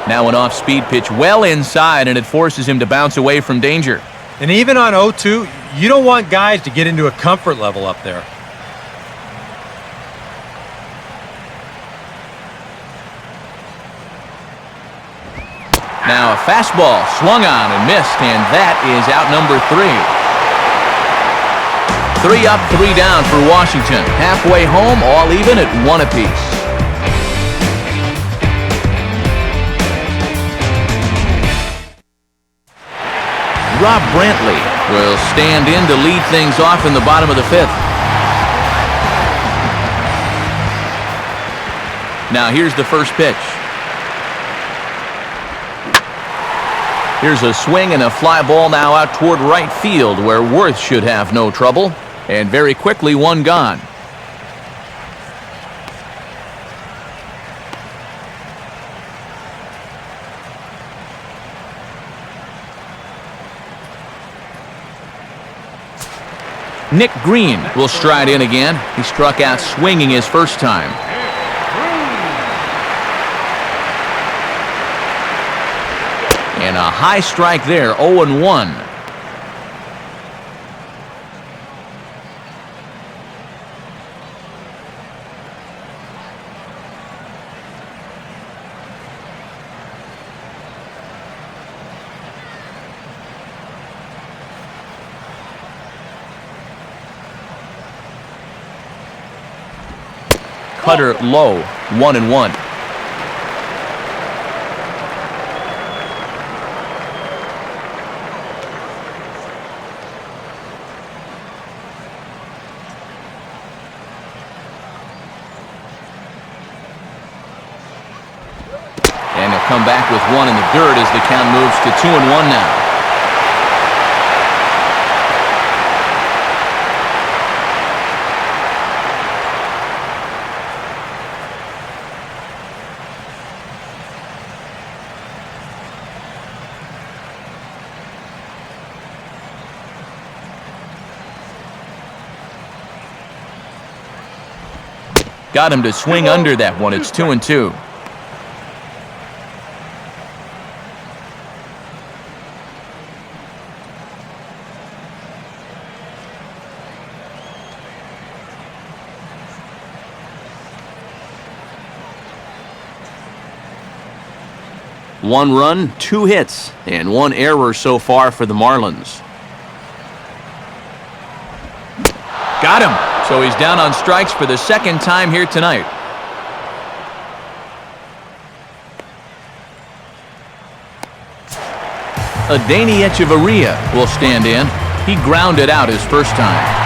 Now an off-speed pitch well inside, and it forces him to bounce away from danger. And even on 0-2, you don't want guys to get into a comfort level up there. Now a fastball swung on and missed, and that is out number 3. 3 up, 3 down for Washington. Halfway home, all even at 1 apiece. Rob Brantley will stand in to lead things off in the bottom of the 5th. Now here's the first pitch. Here's a swing and a fly ball now out toward right field, where Worth should have no trouble. And very quickly, 1 gone. Nick Green will stride in again. He struck out swinging his first time. high strike there, 0-1. Cutter low, 1-1. And he'll come back with one in the dirt as the count moves to 2-1 now. Got him to swing under that one. It's 2-2. One run, 2 hits, and 1 error so far for the Marlins. Got him. So he's down on strikes for the second time here tonight. Adeiny Echeverria will stand in. He grounded out his first time.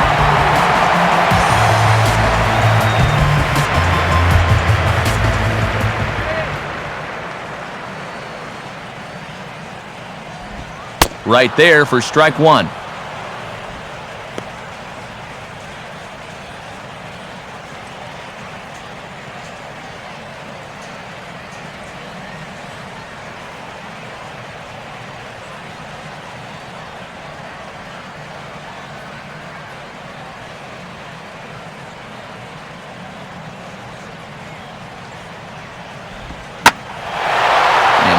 Right there for strike 1.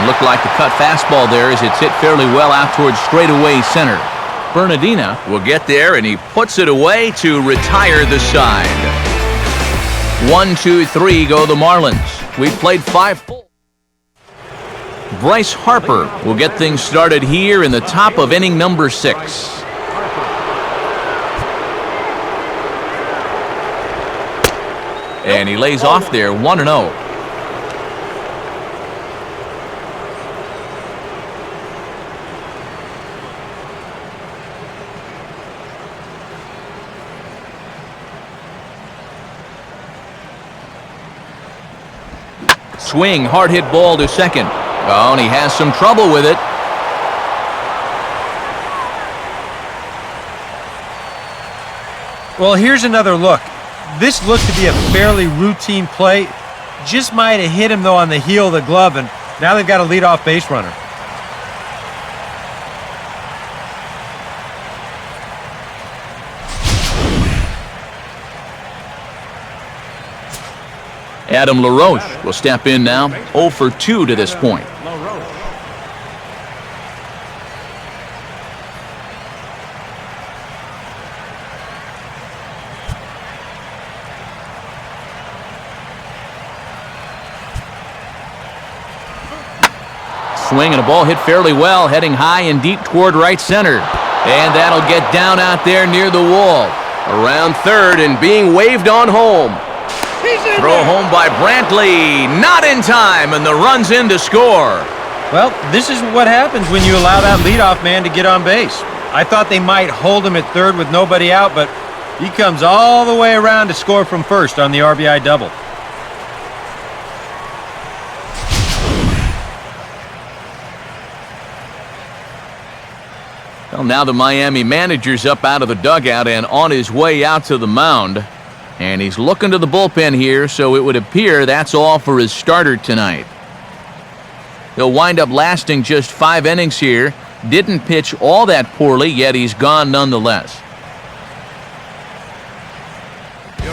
Looked like the cut fastball there as it's hit fairly well out towards straightaway center. Bernardina will get there, and he puts it away to retire the side. 1-2-3 go the Marlins. We've played 5 full. Bryce Harper will get things started here in the top of inning number 6. And he lays off there, 1-0. Swing, hard hit ball to second. Oh, and he has some trouble with it. Well, here's another look. This looked to be a fairly routine play. Just might have hit him, though, on the heel of the glove, and now they've got a leadoff base runner. Adam LaRoche will step in now, 0 for 2 to this point. Swing and a ball hit fairly well, heading high and deep toward right center. And that'll get down out there near the wall. Around third and being waved on home. Throw home by Brantley, not in time, and the run's in to score. Well, this is what happens when you allow that leadoff man to get on base. I thought they might hold him at third with nobody out, but he comes all the way around to score from first on the RBI double. Well, now the Miami manager's up out of the dugout and on his way out to the mound. And he's looking to the bullpen here, so it would appear that's all for his starter tonight. He'll wind up lasting just 5 innings here. Didn't pitch all that poorly, yet he's gone nonetheless.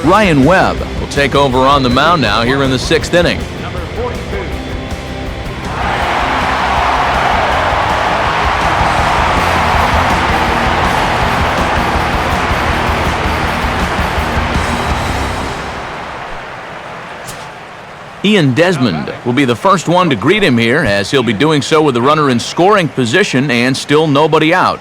Ryan Webb will take over on the mound now here in the 6th inning. Ian Desmond will be the first one to greet him here, as he'll be doing so with the runner in scoring position and still nobody out.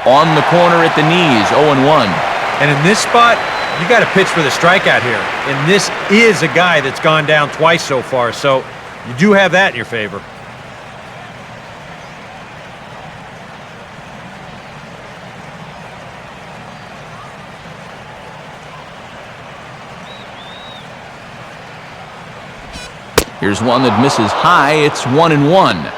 On the corner at the knees, 0-1. And in this spot, you got to pitch for the strikeout here. And this is a guy that's gone down twice so far, so you do have that in your favor. Here's one that misses high. It's 1-1.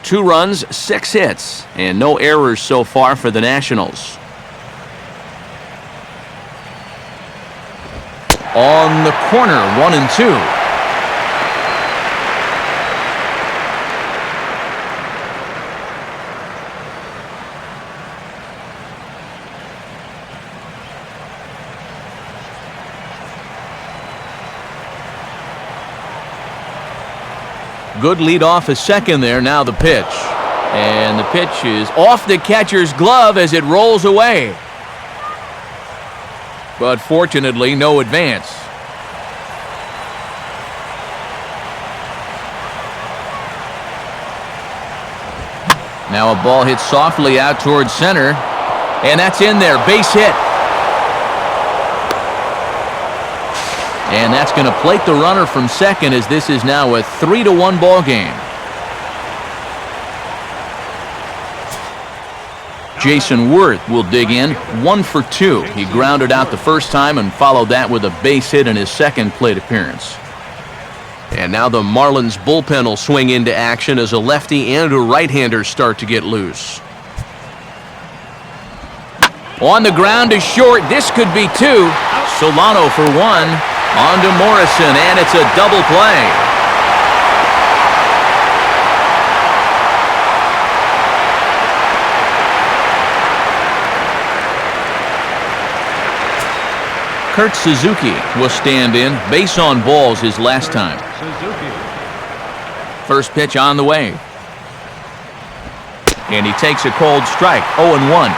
Two runs, 6 hits, and no errors so far for the Nationals. On the corner, 1-2. Good lead off a second there. Now the pitch. And the pitch is off the catcher's glove as it rolls away. But fortunately, no advance. Now a ball hits softly out towards center. And that's in there. Base hit. And that's going to plate the runner from second, as this is now a 3-1 ball game. Jason Worth will dig in, 1 for 2. He grounded out the first time and followed that with a base hit in his second plate appearance. And now the Marlins bullpen will swing into action as a lefty and a right-hander start to get loose. On the ground to short. This could be 2. Solano for 1. On to Morrison, and it's a double play. Kurt Suzuki will stand in. Base on balls his last time. First pitch on the way. And he takes a cold strike, 0-1.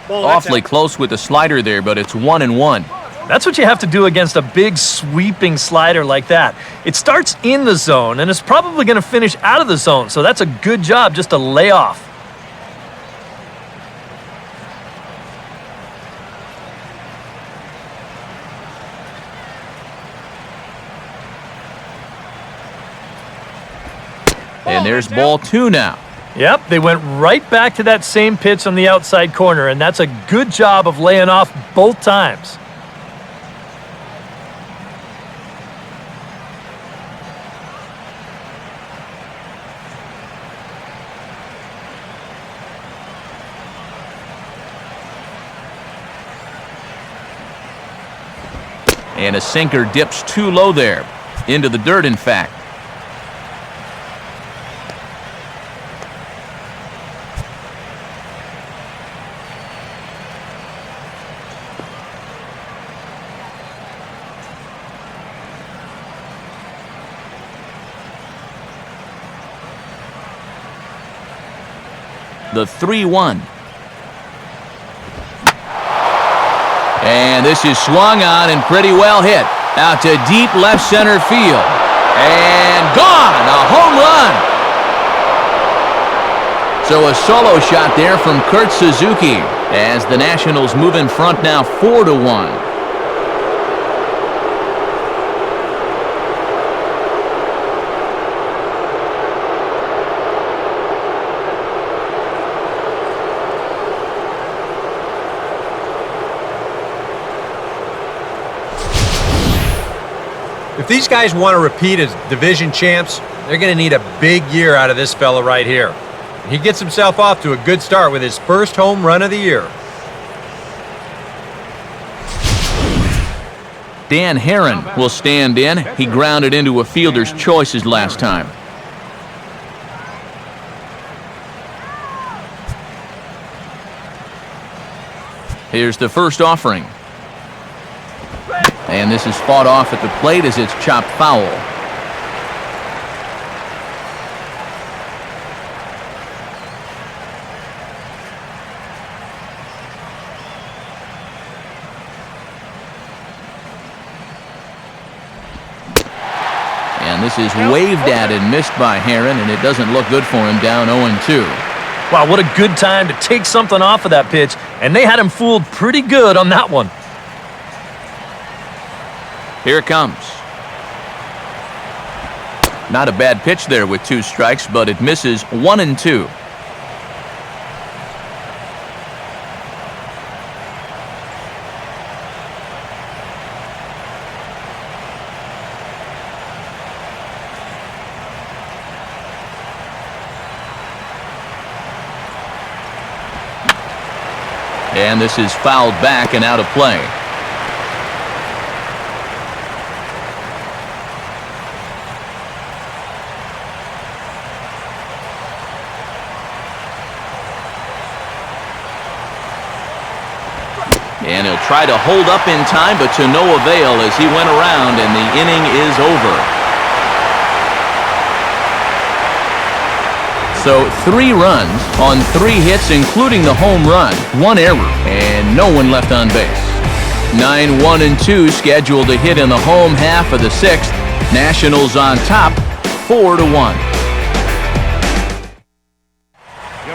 Awfully close with the slider there, but it's 1-1. That's what you have to do against a big sweeping slider like that. It starts in the zone, and it's probably going to finish out of the zone, so that's a good job just to lay off. And there's ball 2 now. Yep, they went right back to that same pitch on the outside corner, and that's a good job of laying off both times. And a sinker dips too low there. Into the dirt, in fact. The 3-1. And this is swung on and pretty well hit. Out to deep left center field. And gone! A home run! So a solo shot there from Kurt Suzuki as the Nationals move in front now 4-1. If these guys want to repeat as division champs, they're going to need a big year out of this fella right here. He gets himself off to a good start with his first home run of the year. Dan Herron will stand in. He grounded into a fielder's choices last time. Here's the first offering. And this is fought off at the plate as it's chopped foul. And this is waved at and missed by Herron, and it doesn't look good for him down 0-2. Wow, what a good time to take something off of that pitch, and they had him fooled pretty good on that one. Here it comes. Not a bad pitch there with 2 strikes, but it misses 1-2. And this is fouled back and out of play. And he'll try to hold up in time, but to no avail as he went around, and the inning is over. So 3 runs on 3 hits, including the home run, 1 error, and no one left on base. 9-1-2 scheduled to hit in the home half of the 6th. Nationals on top, 4-1.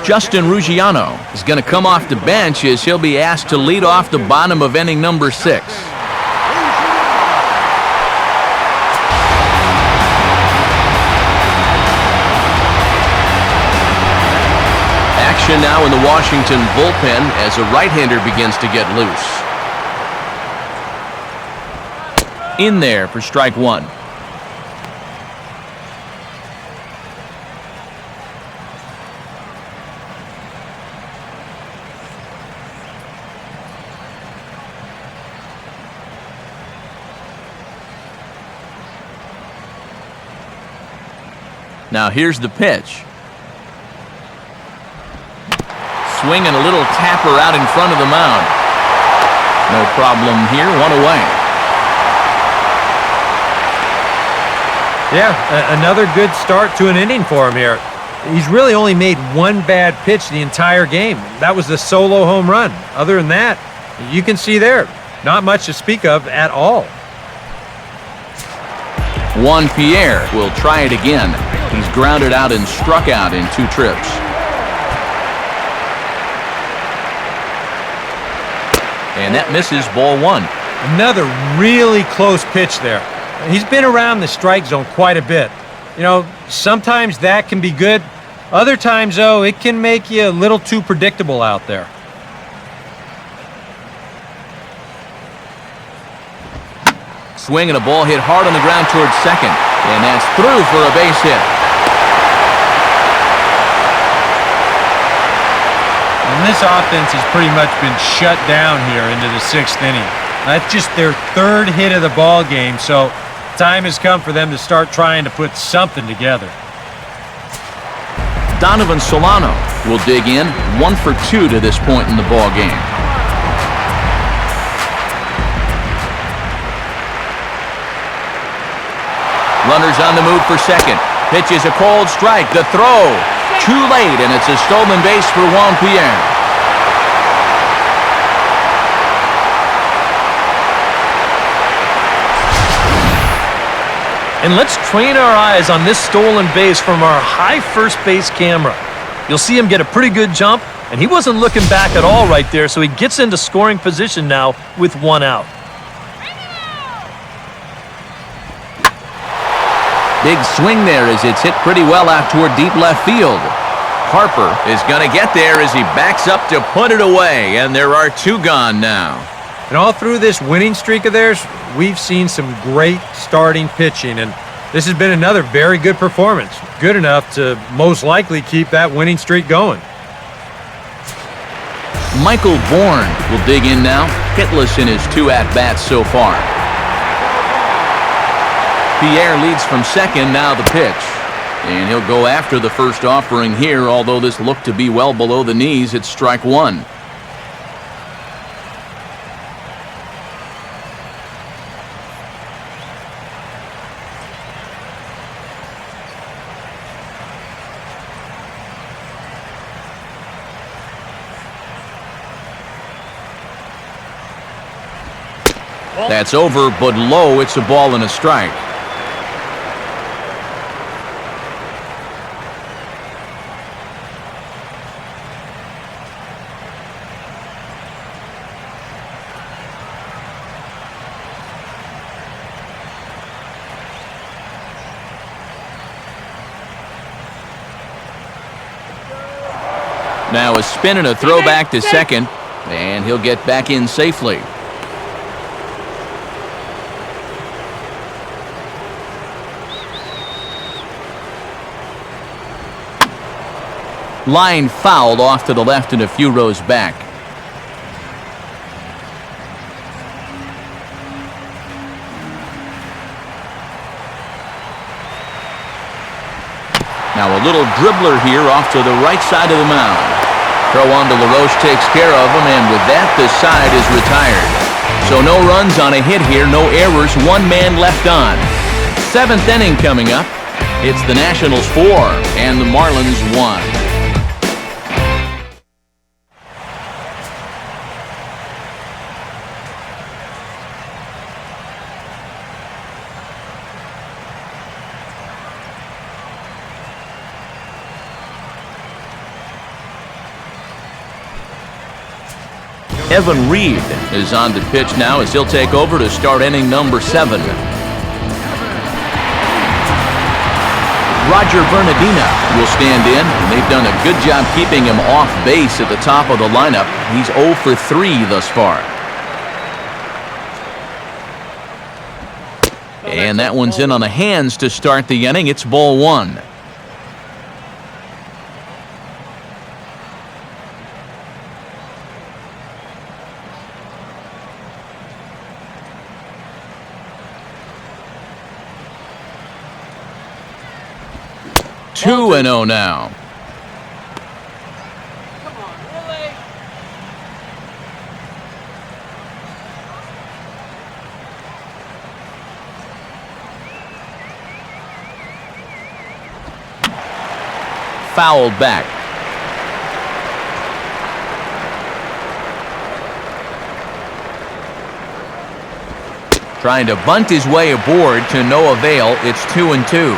Justin Ruggiano is going to come off the bench as he'll be asked to lead off the bottom of inning number 6. Action now in the Washington bullpen as a right-hander begins to get loose. In there for strike 1. Now here's the pitch. Swinging a little tapper out in front of the mound. No problem here, 1 away. Yeah, another good start to an inning for him here. He's really only made 1 bad pitch the entire game. That was the solo home run. Other than that, you can see there, not much to speak of at all. Juan Pierre will try it again. He's grounded out and struck out in 2 trips. And that misses ball 1. Another really close pitch there. He's been around the strike zone quite a bit. You know, sometimes that can be good. Other times, though, it can make you a little too predictable out there. Swing and a ball hit hard on the ground towards second. And that's through for a base hit. And this offense has pretty much been shut down here into the 6th inning. That's just their 3rd hit of the ball game, so time has come for them to start trying to put something together. Donovan Solano will dig in, 1 for 2 to this point in the ball game. Runners on the move for second. Pitch is a cold strike. The throw. Too late, and it's a stolen base for Juan Pierre. And let's train our eyes on this stolen base from our high first base camera. You'll see him get a pretty good jump, and he wasn't looking back at all right there, so he gets into scoring position now with 1 out. Big swing there as it's hit pretty well out toward deep left field. Harper is going to get there as he backs up to put it away, and there are 2 gone now. And all through this winning streak of theirs, we've seen some great starting pitching, and this has been another very good performance. Good enough to most likely keep that winning streak going. Michael Bourne will dig in now, hitless in his 2 at-bats so far. Pierre leads from second, now the pitch. And he'll go after the first offering here, although this looked to be well below the knees. It's strike one. That's over, but low. It's a ball and a strike. Now a spin and a throw back to second, and he'll get back in safely. Line fouled off to the left and a few rows back. Now a little dribbler here off to the right side of the mound. Throw on to LaRoche takes care of him, and with that the side is retired. So no runs on a hit here, no errors, one man left on. Seventh inning coming up. It's the Nationals 4 and the Marlins 1. Evan Reed is on to pitch now as he'll take over to start inning number 7. Roger Bernardina will stand in, and they've done a good job keeping him off base at the top of the lineup. He's 0 for 3 thus far. And that one's in on the hands to start the inning. It's ball 1. Two and 0 now. Come on, really? Fouled back. Trying to bunt his way aboard to no avail. It's 2 and 2.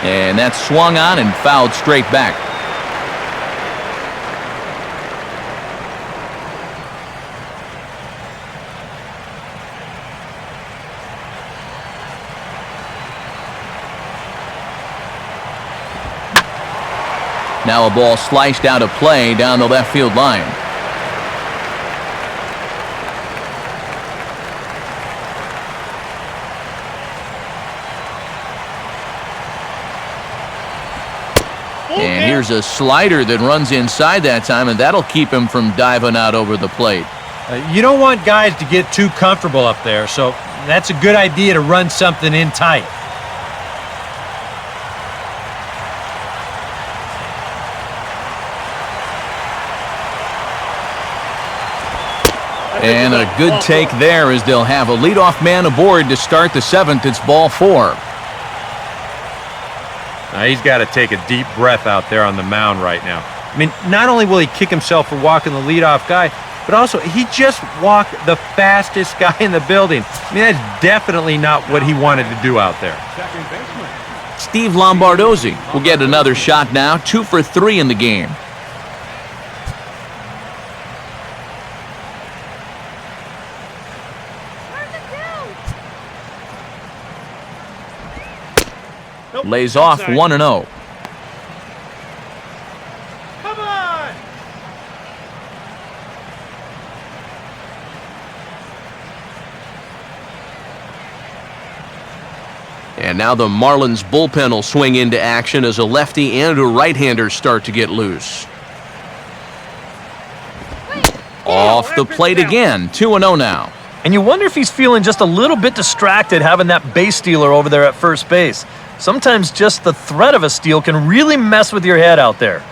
And that's swung on and fouled straight back. Now a ball sliced out of play down the left field line. And here's a slider that runs inside that time, and that'll keep him from diving out over the plate. You don't want guys to get too comfortable up there, so that's a good idea to run something in tight. And a good take there as they'll have a leadoff man aboard to start the 7th. It's ball 4. Now he's got to take a deep breath out there on the mound right now. I mean, not only will he kick himself for walking the leadoff guy, but also he just walked the fastest guy in the building. I mean, that's definitely not what he wanted to do out there. Second baseman. Steve Lombardozzi will get another shot now. 2 for 3 in the game. Lays off 1 and 0. Come on! And now the Marlins bullpen will swing into action as a lefty and a right-hander start to get loose. Off the plate again, 2-0 now. And you wonder if he's feeling just a little bit distracted having that base stealer over there at first base. Sometimes just the threat of a steal can really mess with your head out there.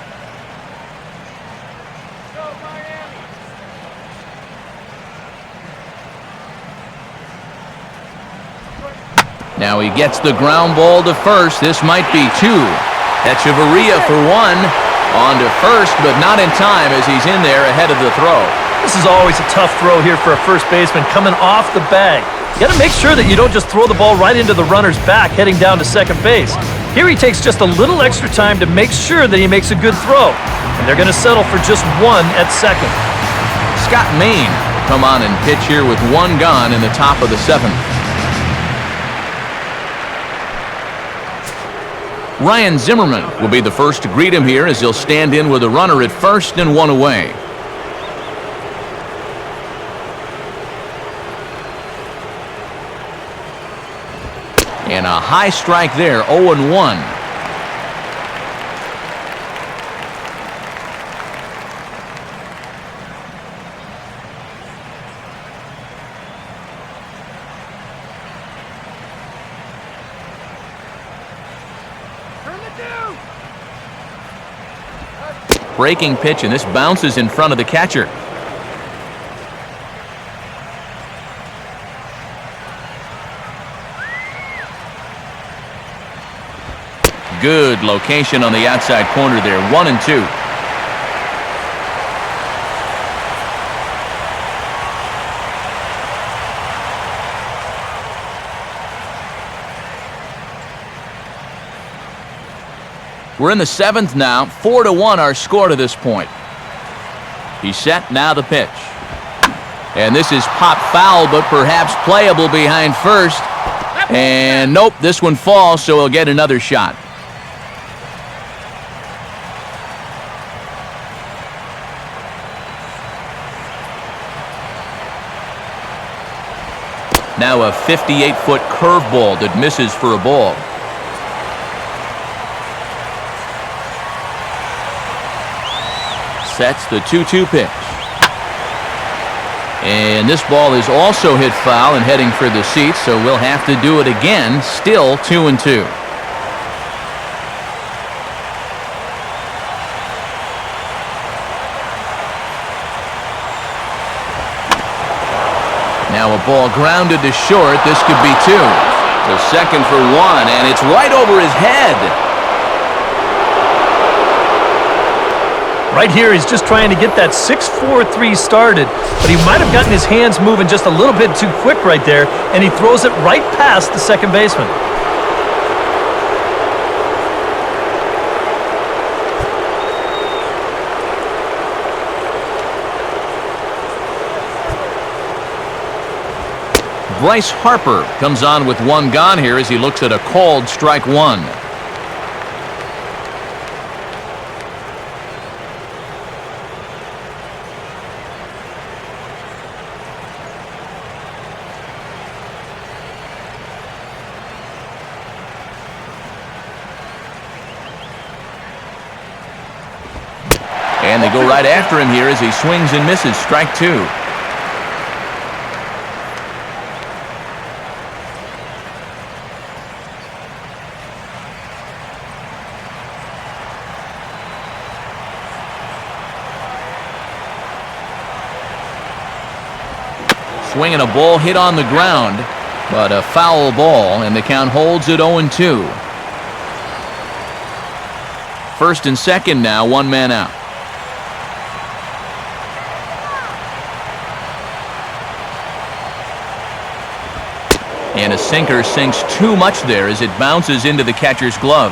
Now he gets the ground ball to first. This might be two. Echeverria for one. On to first, but not in time as he's in there ahead of the throw. This is always a tough throw here for a first baseman coming off the bag. You got to make sure that you don't just throw the ball right into the runner's back heading down to second base. Here he takes just a little extra time to make sure that he makes a good throw. And they're going to settle for just one at second. Scott Maine will come on and pitch here with one gone in the top of the seventh. Ryan Zimmerman will be the first to greet him here as he'll stand in with a runner at first and one away. And a high strike there, 0-1. Breaking pitch, and this bounces in front of the catcher. Good location on the outside corner there, 1-2. We're in the seventh now, 4-1 our score to this point. He's set, now the pitch. And this is pop foul, but perhaps playable behind first. And nope, this one falls, so he'll get another shot. Now a 58-foot curveball that misses for a ball. Sets the 2-2 pitch. And this ball is also hit foul and heading for the seats, so we'll have to do it again. Still 2-2. Now a ball grounded to short. This could be two. To second for one, and it's right over his head. Right here, he's just trying to get that 6-4-3 started, but he might have gotten his hands moving just a little bit too quick right there, and he throws it right past the second baseman. Bryce Harper comes on with one gone here as he looks at a called strike one. And they go right after him here as he swings and misses. Strike two. Swinging a ball hit on the ground, but a foul ball, and the count holds at 0-2. First and second now, one man out. And a sinker sinks too much there as it bounces into the catcher's glove.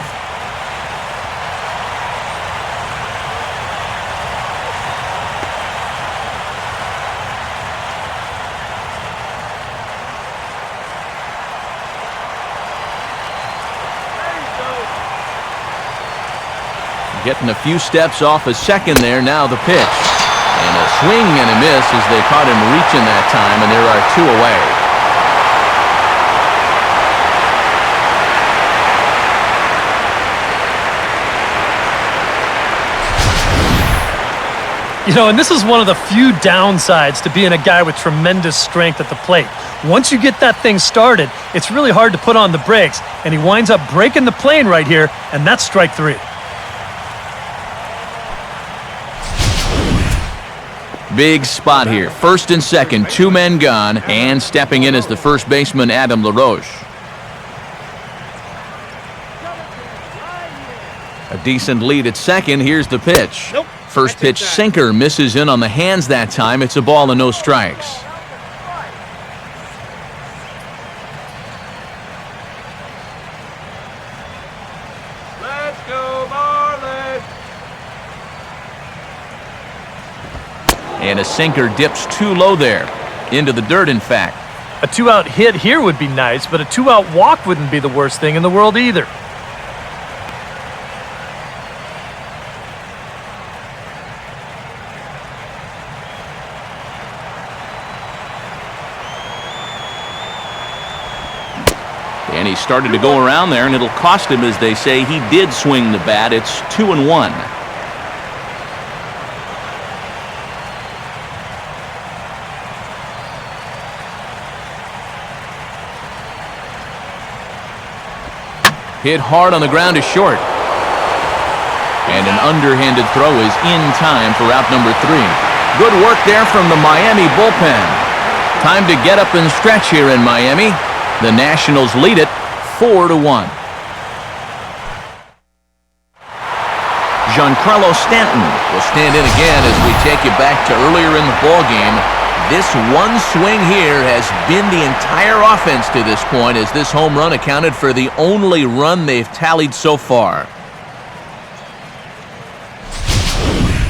Getting a few steps off a second there, now the pitch. And a swing and a miss as they caught him reaching that time, and there are two away. You know, and this is one of the few downsides to being a guy with tremendous strength at the plate. Once you get that thing started, it's really hard to put on the brakes, and he winds up breaking the plane right here, and that's strike three. Big spot here. First and second, two men gone, and stepping in as the first baseman, Adam LaRoche. A decent lead at second. Here's the pitch. First pitch sinker misses in on the hands that time. It's a ball and no strikes. Let's go, Marlins! And a sinker dips too low there. Into the dirt, in fact. A two-out hit here would be nice, but a two-out walk wouldn't be the worst thing in the world either. And he started to go around there, and it'll cost him, as they say. He did swing the bat. It's 2-1. Hit hard on the ground is short. And an underhanded throw is in time for out number 3. Good work there from the Miami bullpen. Time to get up and stretch here in Miami. The Nationals lead it 4-1. Giancarlo Stanton will stand in again as we take you back to earlier in the ballgame. This one swing here has been the entire offense to this point, as this home run accounted for the only run they've tallied so far.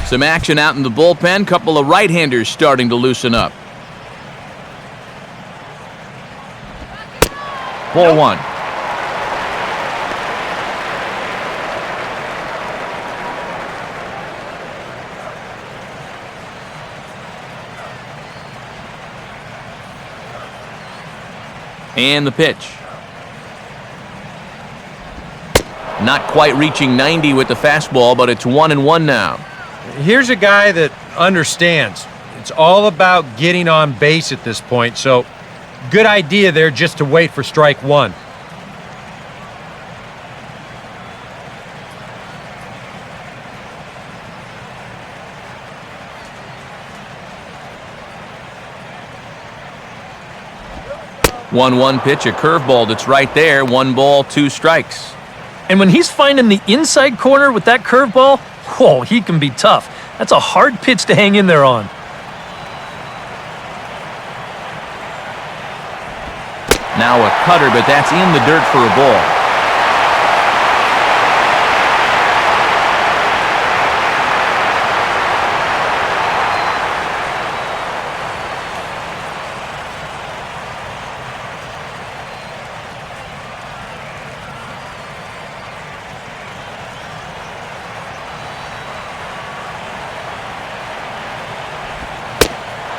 Some action out in the bullpen. Couple of right-handers starting to loosen up. Ball one. And the pitch. Not quite reaching 90 with the fastball, but it's 1-1 now. Here's a guy that understands. It's all about getting on base at this point, so good idea there just to wait for strike one. One pitch, a curveball that's right there. 1 ball, 2 strikes. And when he's finding the inside corner with that curveball, whoa, he can be tough. That's a hard pitch to hang in there on. Now a cutter, but that's in the dirt for a ball.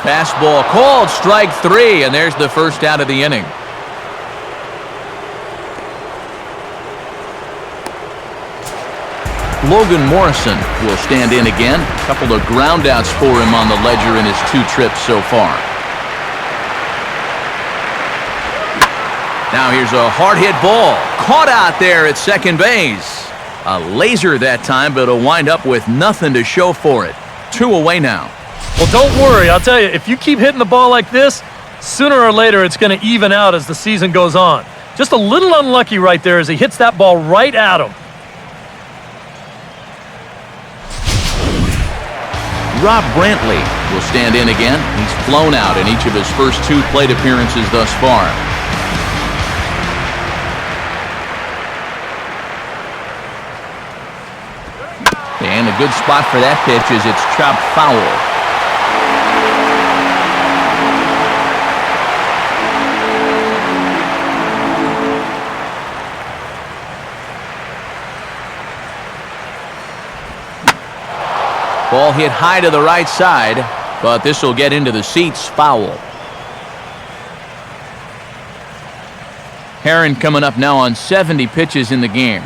Fastball called, strike 3, and there's the first out of the inning. Logan Morrison will stand in again. A couple of groundouts for him on the ledger in his 2 trips so far. Now here's a hard hit ball. Caught out there at second base. A laser that time, but it'll wind up with nothing to show for it. 2 away now. Well, don't worry. I'll tell you, if you keep hitting the ball like this, sooner or later it's going to even out as the season goes on. Just a little unlucky right there as he hits that ball right at him. Rob Brantley will stand in again. He's flown out in each of his first 2 plate appearances thus far. And a good spot for that pitch as it's chopped foul. Ball hit high to the right side, but this will get into the seats. Foul. Herron coming up now on 70 pitches in the game.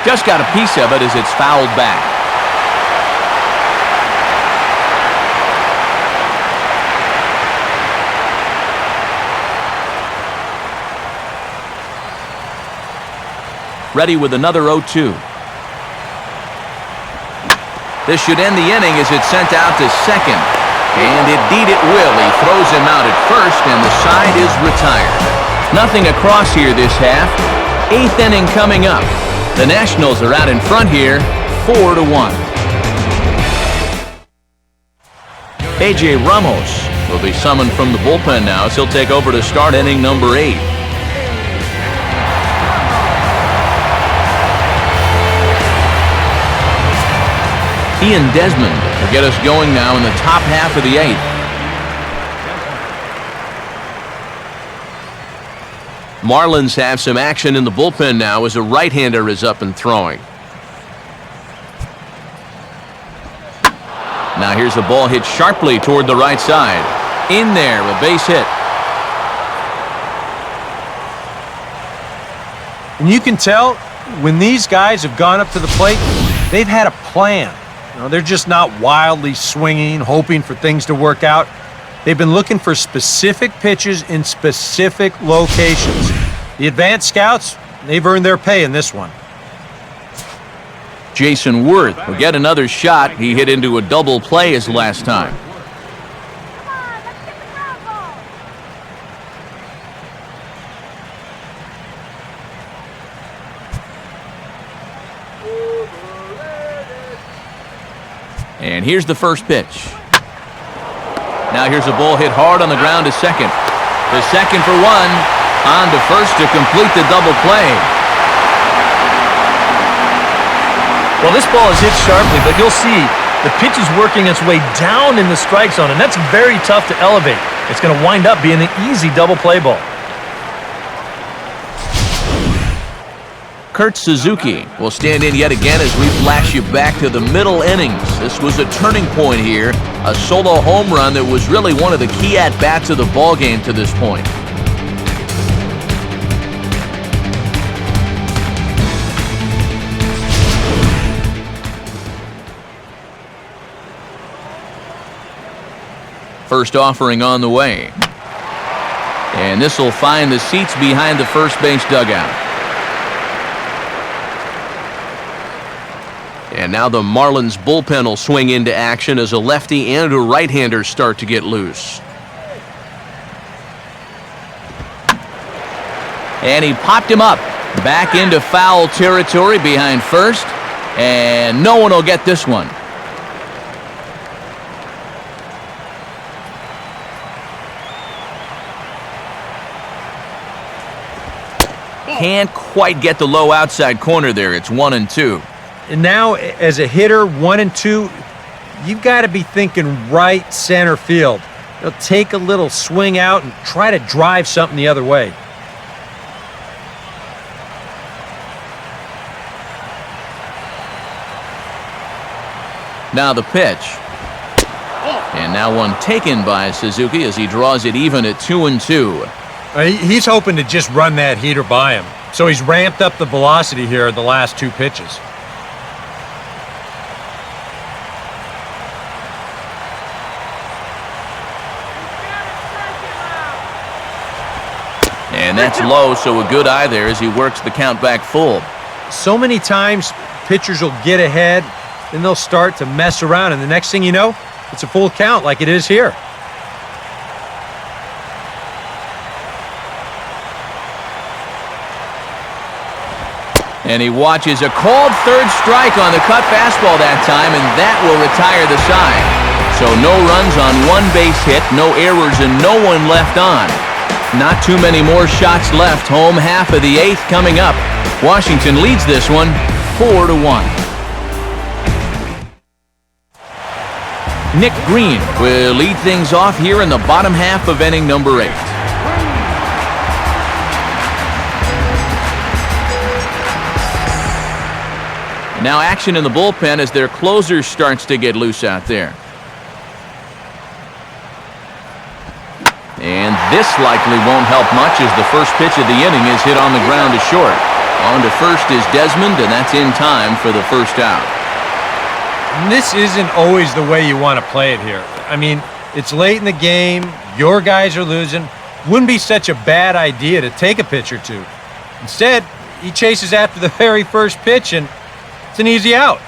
Just got a piece of it as it's fouled back. Ready with another 0-2. This should end the inning as it's sent out to second. And indeed it will. He throws him out at first, and the side is retired. Nothing across here this half. 8th inning coming up. The Nationals are out in front here, 4-1. A.J. Ramos will be summoned from the bullpen now as he'll take over to start inning number 8. Ian Desmond will get us going now in the top half of the 8th. Marlins have some action in the bullpen now as a right-hander is up and throwing. Now here's the ball hit sharply toward the right side. In there, a base hit. And you can tell when these guys have gone up to the plate, they've had a plan. You know, they're just not wildly swinging, hoping for things to work out. They've been looking for specific pitches in specific locations. The advanced scouts, they've earned their pay in this one. Jason Worth will get another shot. He hit into a double play his last time. And here's the first pitch. Now here's a ball hit hard on the ground to second. The second for one. On to first to complete the double play. Well, this ball is hit sharply, but you'll see the pitch is working its way down in the strike zone, and that's very tough to elevate. It's going to wind up being an easy double play ball. Kurt Suzuki will stand in yet again as we flash you back to the middle innings. This was a turning point here, a solo home run that was really one of the key at-bats of the ballgame to this point. First offering on the way. And this will find the seats behind the first base dugout. And now the Marlins bullpen will swing into action as a lefty and a right-hander start to get loose. And he popped him up back into foul territory behind first, and no one will get this one. Can't quite get the low outside corner there. It's 1-2. And now, as a hitter, 1 and 2, you've got to be thinking right center field. They'll take a little swing out and try to drive something the other way. Now the pitch. And now one taken by Suzuki as he draws it even at 2-2. He's hoping to just run that heater by him. So he's ramped up the velocity here in the last 2 pitches. And that's low, so a good eye there as he works the count back full. So many times pitchers will get ahead, then they'll start to mess around, and the next thing you know, it's a full count like it is here. And he watches a called third strike on the cut fastball that time, and that will retire the side. So no runs on 1 base hit, no errors, and no one left on. Not too many more shots left. Home half of the 8th coming up. Washington leads this one 4-1. Nick Green will lead things off here in the bottom half of inning number 8. Now action in the bullpen as their closer starts to get loose out there. And this likely won't help much as the first pitch of the inning is hit on the ground to short. On to first is Desmond, and that's in time for the first out. This isn't always the way you want to play it here. I mean, it's late in the game. Your guys are losing. Wouldn't be such a bad idea to take a pitch or two. Instead, he chases after the very first pitch, and it's an easy out.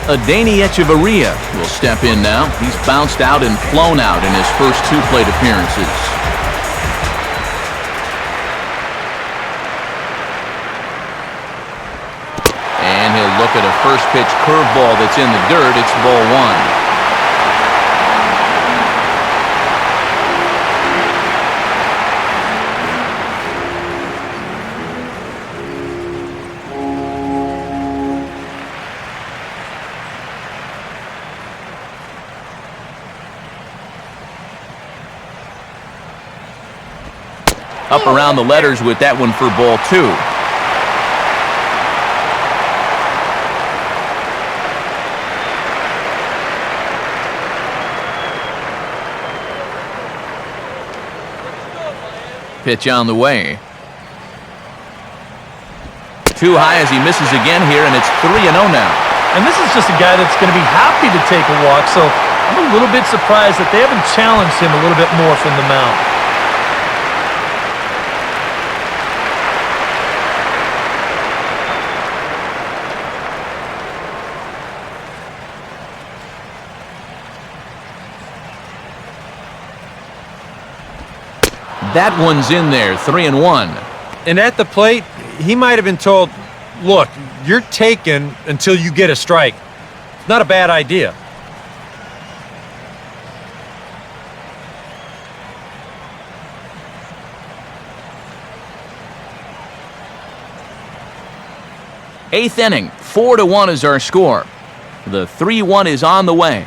Adeiny Echeverria will step in now. He's bounced out and flown out in his first 2 plate appearances. And he'll look at a first pitch curveball that's in the dirt. It's ball 1. Up around the letters with that one for ball 2. Pitch on the way. Too high as he misses again here, and it's 3-0 now. And this is just a guy that's going to be happy to take a walk, so I'm a little bit surprised that they haven't challenged him a little bit more from the mound. That one's in there, 3-1. And at the plate, he might have been told, look, you're taken until you get a strike. It's not a bad idea. Eighth inning, 4-1 is our score. The 3-1 is on the way.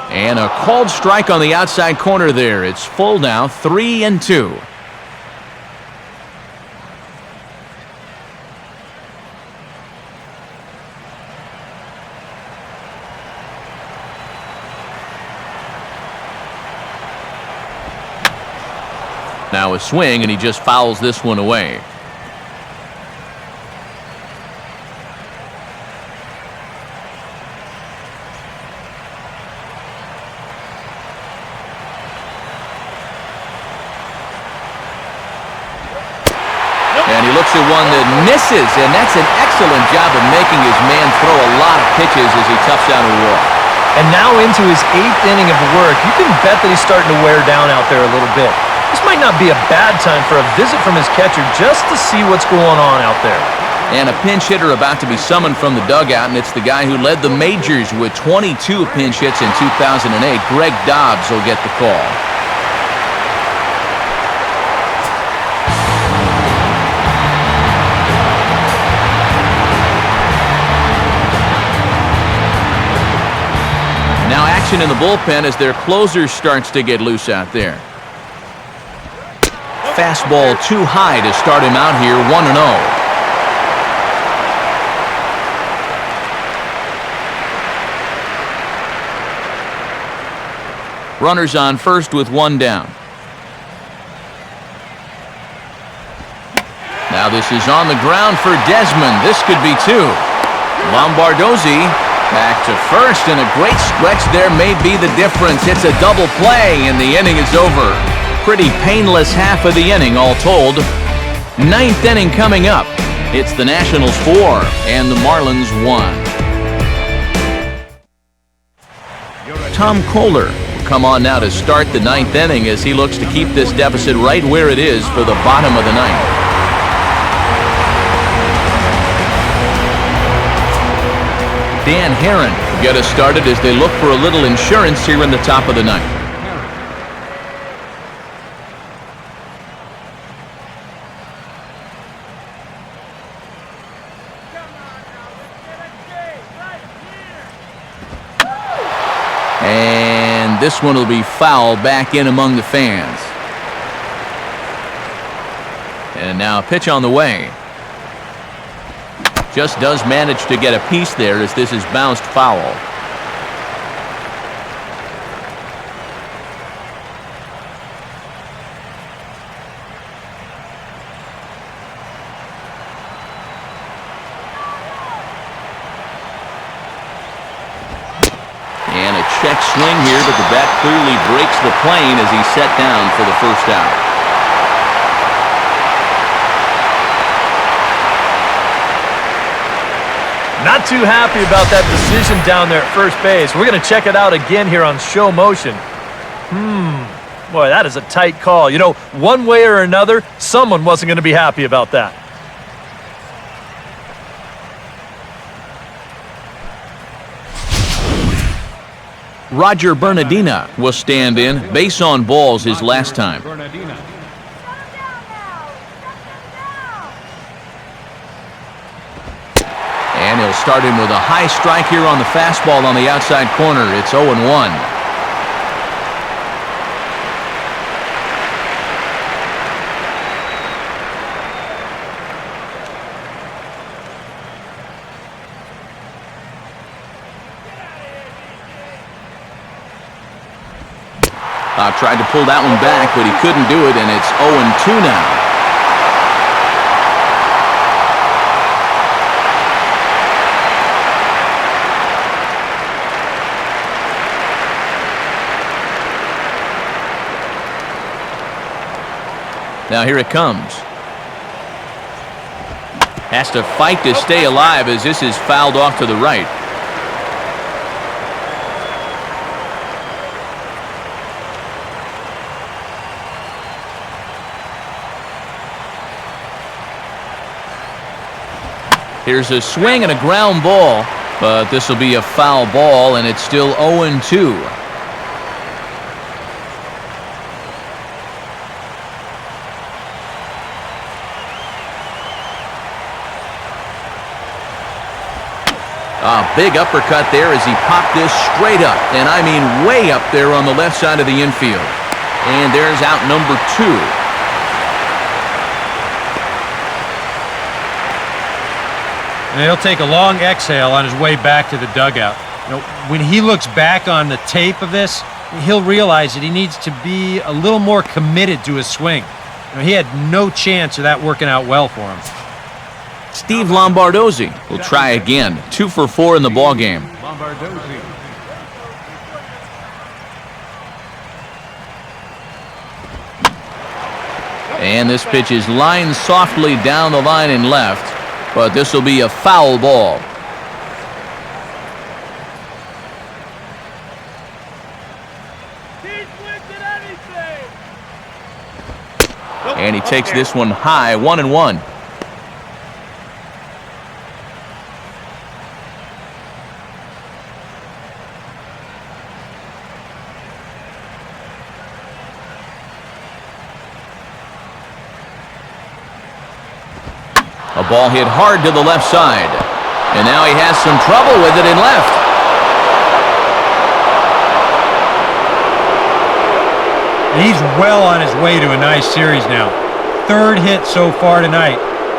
And a called strike on the outside corner there. It's full now, 3-2. Now a swing, and he just fouls this one away. And he looks at one that misses, and that's an excellent job of making his man throw a lot of pitches as he toughs out a walk. And now into his 8th inning of work, you can bet that he's starting to wear down out there a little bit. This might not be a bad time for a visit from his catcher just to see what's going on out there. And a pinch hitter about to be summoned from the dugout, and it's the guy who led the majors with 22 pinch hits in 2008. Greg Dobbs will get the call. Now action in the bullpen as their closer starts to get loose out there. Fastball too high to start him out here, 1-0. Runners on first with 1 down. Now this is on the ground for Desmond. This could be 2. Lombardozzi back to first, and a great stretch there may be the difference. It's a double play, and the inning is over. Pretty painless half of the inning, all told. 9th inning coming up. It's the Nationals 4 and the Marlins 1. Tom Kohler will come on now to start the 9th inning as he looks to keep this deficit right where it is for the bottom of the 9th. Dan Herron will get us started as they look for a little insurance here in the top of the 9th. And this one will be fouled back in among the fans. And now a pitch on the way. Just does manage to get a piece there as this is bounced foul. check swing here, but the bat clearly breaks the plane as he's set down for the first out. Not too happy about that decision down there at first base. We're going to check it out again here on show motion. Boy, that is a tight call. You know, one way or another, someone wasn't going to be happy about that. Roger Bernardina will stand in. Base on balls his last time. Bernardina. And he'll start him with a high strike here on the fastball on the outside corner. It's 0-1. Tried to pull that one back, but he couldn't do it, and it's 0-2 now. Now here it comes. Has to fight to stay alive as this is fouled off to the right. Here's a swing and a ground ball, but this will be a foul ball, and it's still 0-2. A big uppercut there as he popped this straight up, and I mean way up there on the left side of the infield. And there's out number 2. And he'll take a long exhale on his way back to the dugout. You know, when he looks back on the tape of this, he'll realize that he needs to be a little more committed to his swing. You know, he had no chance of that working out well for him. Steve Lombardozzi will try again. 2 for 4 in the ballgame. Lombardozzi. And this pitch is lined softly down the line and left, but this will be a foul ball. And he takes this one high, 1-1. A ball hit hard to the left side. And now he has some trouble with it in left. He's well on his way to a nice series now. 3rd hit so far tonight.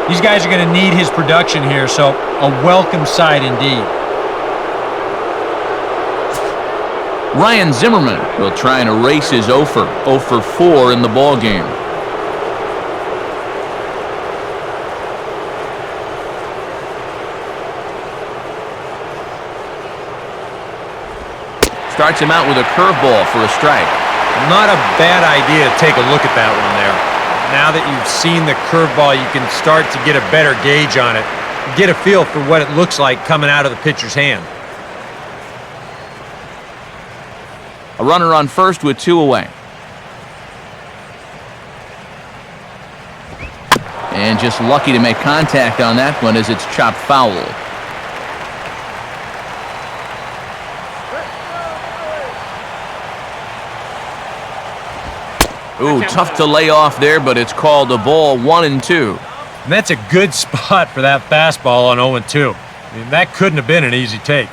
These guys are going to need his production here, so a welcome sight indeed. Ryan Zimmerman will try and erase his 0 for 4 in the ballgame. Starts him out with a curveball for a strike. Not a bad idea to take a look at that one there. Now that you've seen the curveball, you can start to get a better gauge on it. Get a feel for what it looks like coming out of the pitcher's hand. A runner on first with 2 away. And just lucky to make contact on that one as it's chopped foul. Ooh, tough to lay off there, but it's called a ball, 1-2. And that's a good spot for that fastball on 0-2. I mean, that couldn't have been an easy take.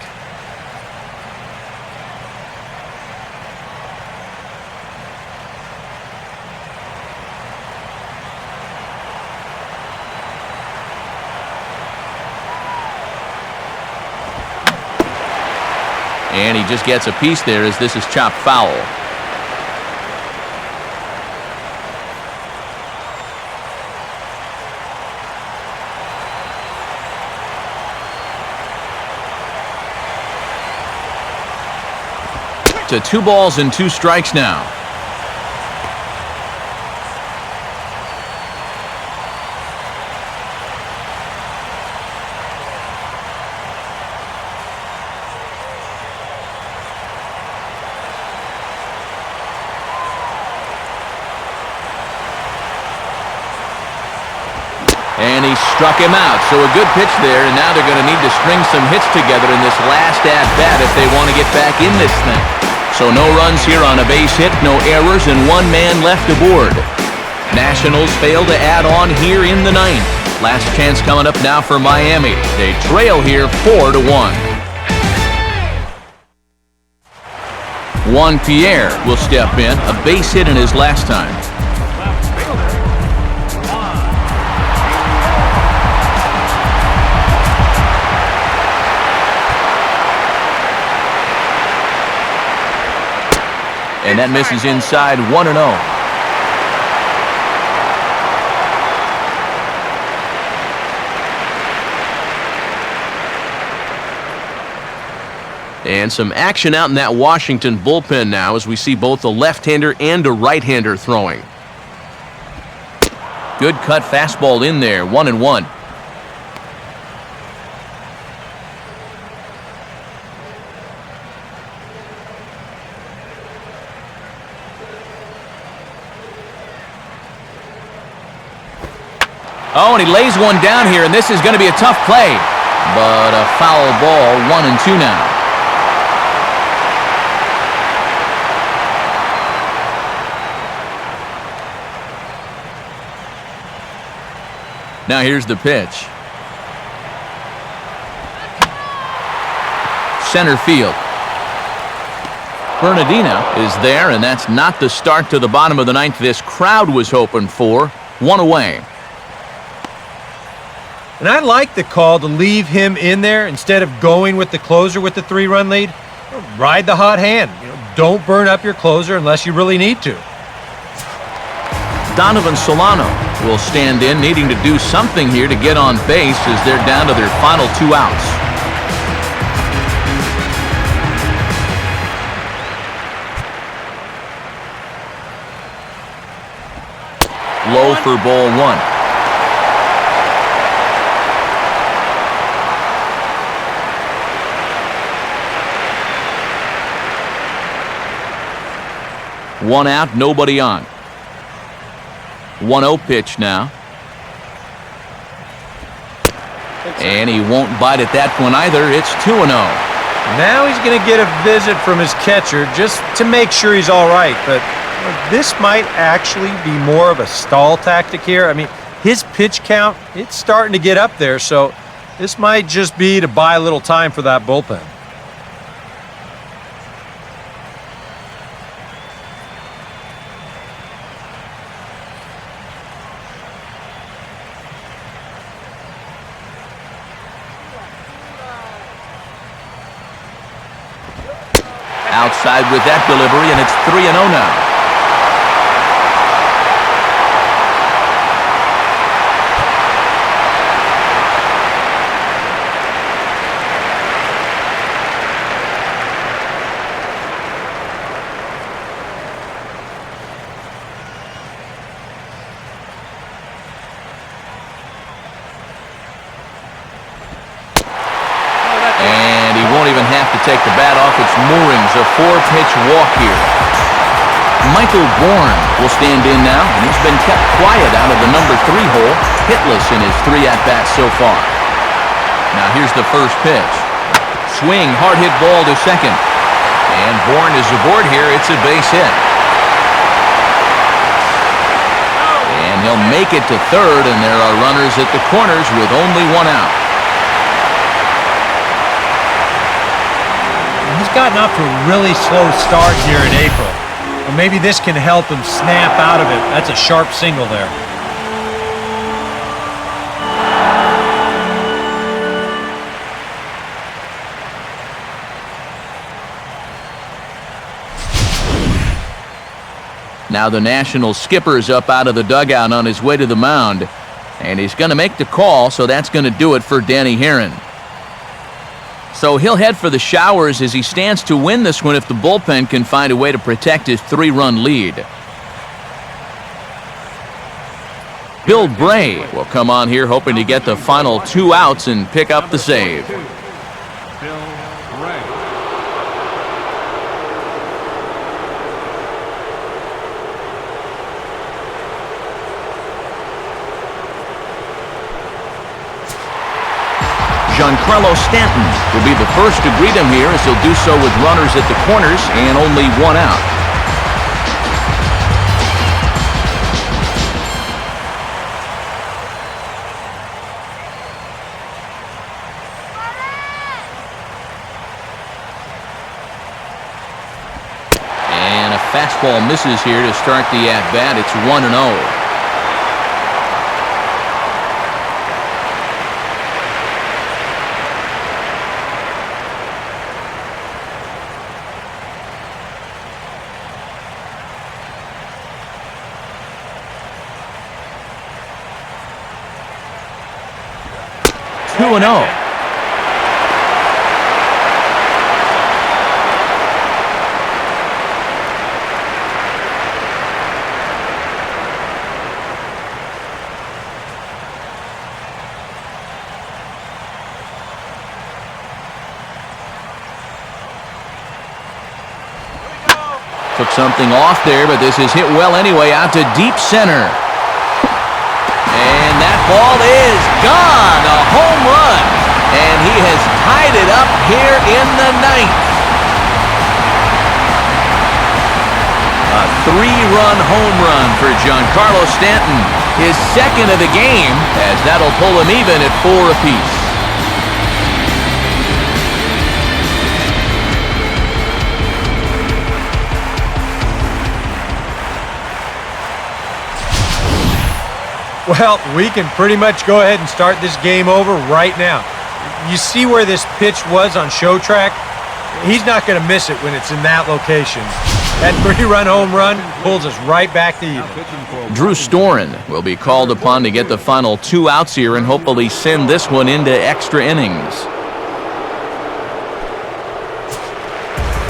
And he just gets a piece there as this is chopped foul. To 2 balls and 2 strikes now. And he struck him out. So a good pitch there, and now they're going to need to string some hits together in this last at-bat if they want to get back in this thing. So no runs here on a base hit, no errors, and 1 man left aboard. Nationals fail to add on here in the 9th. Last chance coming up now for Miami. They trail here 4-1. Juan Pierre will step in, a base hit in his last time. And that misses inside 1-0. And some action out in that Washington bullpen now as we see both a left-hander and a right-hander throwing. Good cut fastball in there, 1-1. Oh, and he lays one down here, and this is going to be a tough play. But a foul ball, 1-2 now. Now here's the pitch. Center field. Bernardina is there, and that's not the start to the bottom of the 9th this crowd was hoping for. 1 away. And I like the call to leave him in there instead of going with the closer with the 3-run lead. Ride the hot hand. Don't burn up your closer unless you really need to. Donovan Solano will stand in, needing to do something here to get on base as they're down to their final 2 outs. Low for ball 1. One out, nobody on. 1-0 pitch now. And he won't bite at that one either. It's 2-0. Now he's going to get a visit from his catcher just to make sure he's all right. But this might actually be more of a stall tactic here. I mean, his pitch count, it's starting to get up there. So this might just be to buy a little time for that bullpen. Outside with that delivery, and it's 3-0 now. Take the bat off its moorings. A 4-pitch walk here. Michael Bourne will stand in now, and he's been kept quiet out of the number 3 hole, hitless in his 3 at-bats so far. Now here's the first pitch. Swing, hard hit ball to second. And Bourne is aboard here. It's a base hit. And he'll make it to third, and there are runners at the corners with only 1 out. He's gotten off to a really slow start here in April. Well, maybe this can help him snap out of it. That's a sharp single there. Now the National skipper's up out of the dugout on his way to the mound. And he's going to make the call, so that's going to do it for Danny Herron. So he'll head for the showers as he stands to win this one if the bullpen can find a way to protect his 3-run lead. Bill Bray will come on here hoping to get the final 2 outs and pick up the save. Bill Bray. Giancarlo Stanton will be the first to greet him here as he'll do so with runners at the corners and only 1 out. And a fastball misses here to start the at-bat. It's 1-0. Two and 0. Took something off there, but this is hit well anyway, out to deep center. And that ball is gone, a home run, and he has tied it up here in the 9th. A 3-run home run for Giancarlo Stanton, his 2nd of the game, as that'll pull him even at 4 apiece. Well, we can pretty much go ahead and start this game over right now. You see where this pitch was on show track? He's not going to miss it when it's in that location. That 3-run home run pulls us right back to even. Drew Storen will be called upon to get the final 2 outs here and hopefully send this one into extra innings.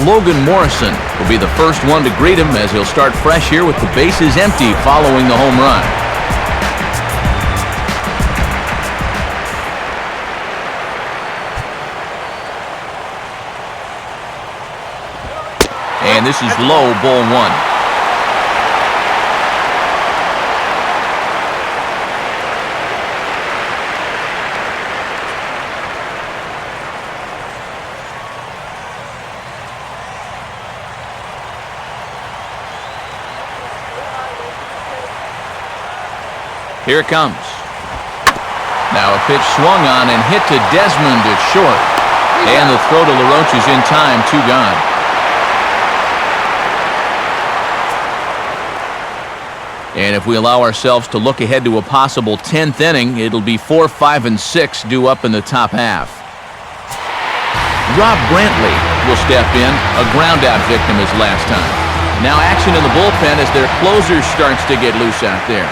Logan Morrison will be the first one to greet him as he'll start fresh here with the bases empty following the home run. And this is low, ball 1. Here it comes. Now a pitch swung on and hit to Desmond at short. And the throw to LaRoche is in time, 2 gone. And if we allow ourselves to look ahead to a possible 10th inning, it'll be 4, 5, and 6 due up in the top half. Rob Brantley will step in, a ground-out victim as last time. Now action in the bullpen as their closer starts to get loose out there.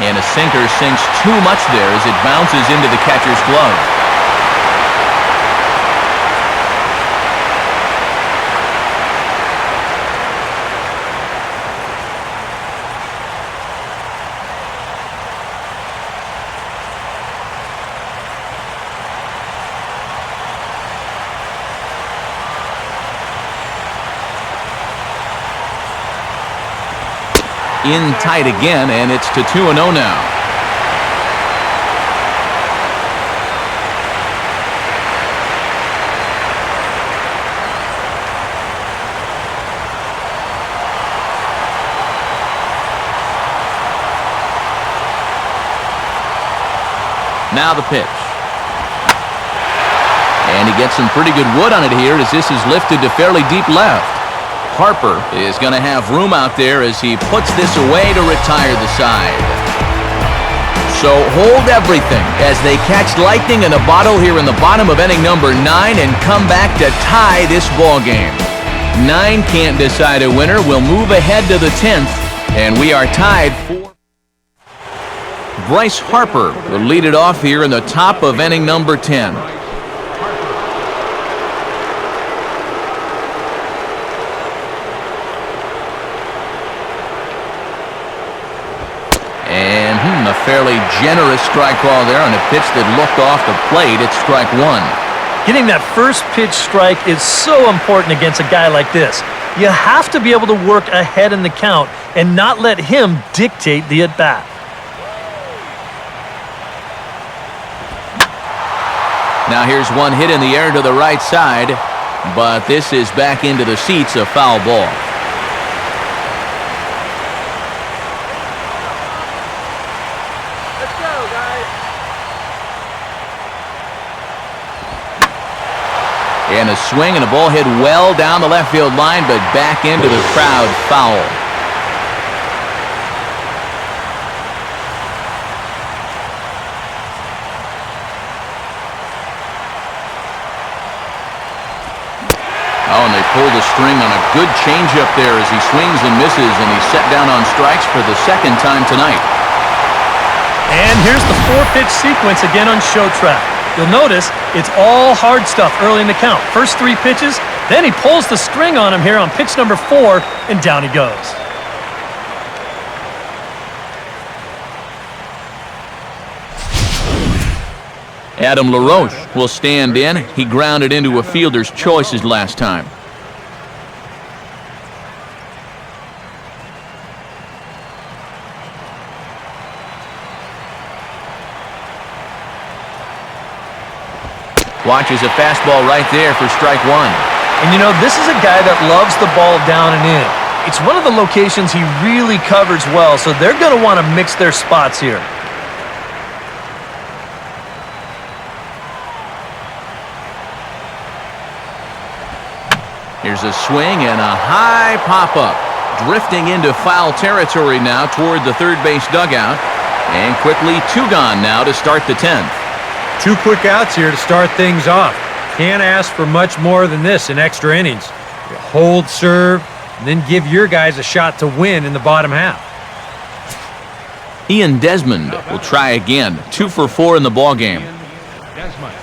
And a sinker sinks too much there as it bounces into the catcher's glove. In tight again, and it's to 2-0 now. Now the pitch. And he gets some pretty good wood on it here as this is lifted to fairly deep left. Harper is going to have room out there as he puts this away to retire the side. So hold everything as they catch lightning in a bottle here in the bottom of inning number 9 and come back to tie this ball game. 9 can't decide a winner. We'll move ahead to the 10th, and we are tied 4. Bryce Harper will lead it off here in the top of inning number 10. And a fairly generous strike call there on a pitch that looked off the plate. It's strike one. Getting that first pitch strike is so important against a guy like this. You have to be able to work ahead in the count and not let him dictate the at-bat. Now here's one hit in the air to the right side, but this is back into the seats, a foul ball. Let's go, guys. And a swing and a ball hit well down the left field line, but back into the crowd, foul. Oh, and they pulled the string on a good changeup there as he swings and misses, and he's set down on strikes for the second time tonight. And here's the 4-pitch sequence again on Show Track. You'll notice it's all hard stuff early in the count. First 3 pitches, then he pulls the string on him here on pitch number 4, and down he goes. Adam LaRoche will stand in. He grounded into a fielder's choices last time. Watches a fastball right there for strike one. And you know, this is a guy that loves the ball down and in. It's one of the locations he really covers well, so they're going to want to mix their spots here. Here's a swing and a high pop-up. Drifting into foul territory now toward the third base dugout. And quickly 2 gone now to start the 10th. 2 quick outs here to start things off. Can't ask for much more than this in extra innings. You hold, serve, and then give your guys a shot to win in the bottom half. Ian Desmond will try again. 2 for 4 in the ballgame. Desmond.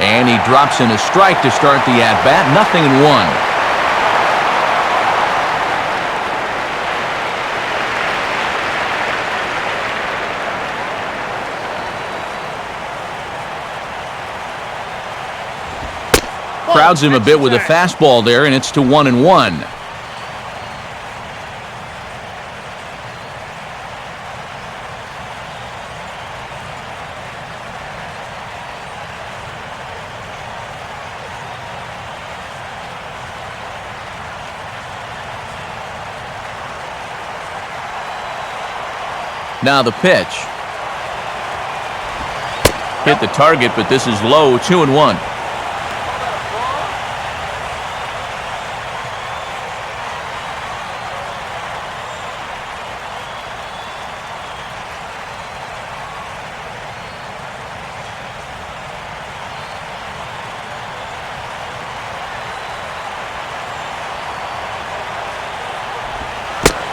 And he drops in a strike to start the at-bat. 0-1. Crowds him a bit with a fastball there, and it's to 1-1. Now the pitch. Hit the target, but this is low, 2-1.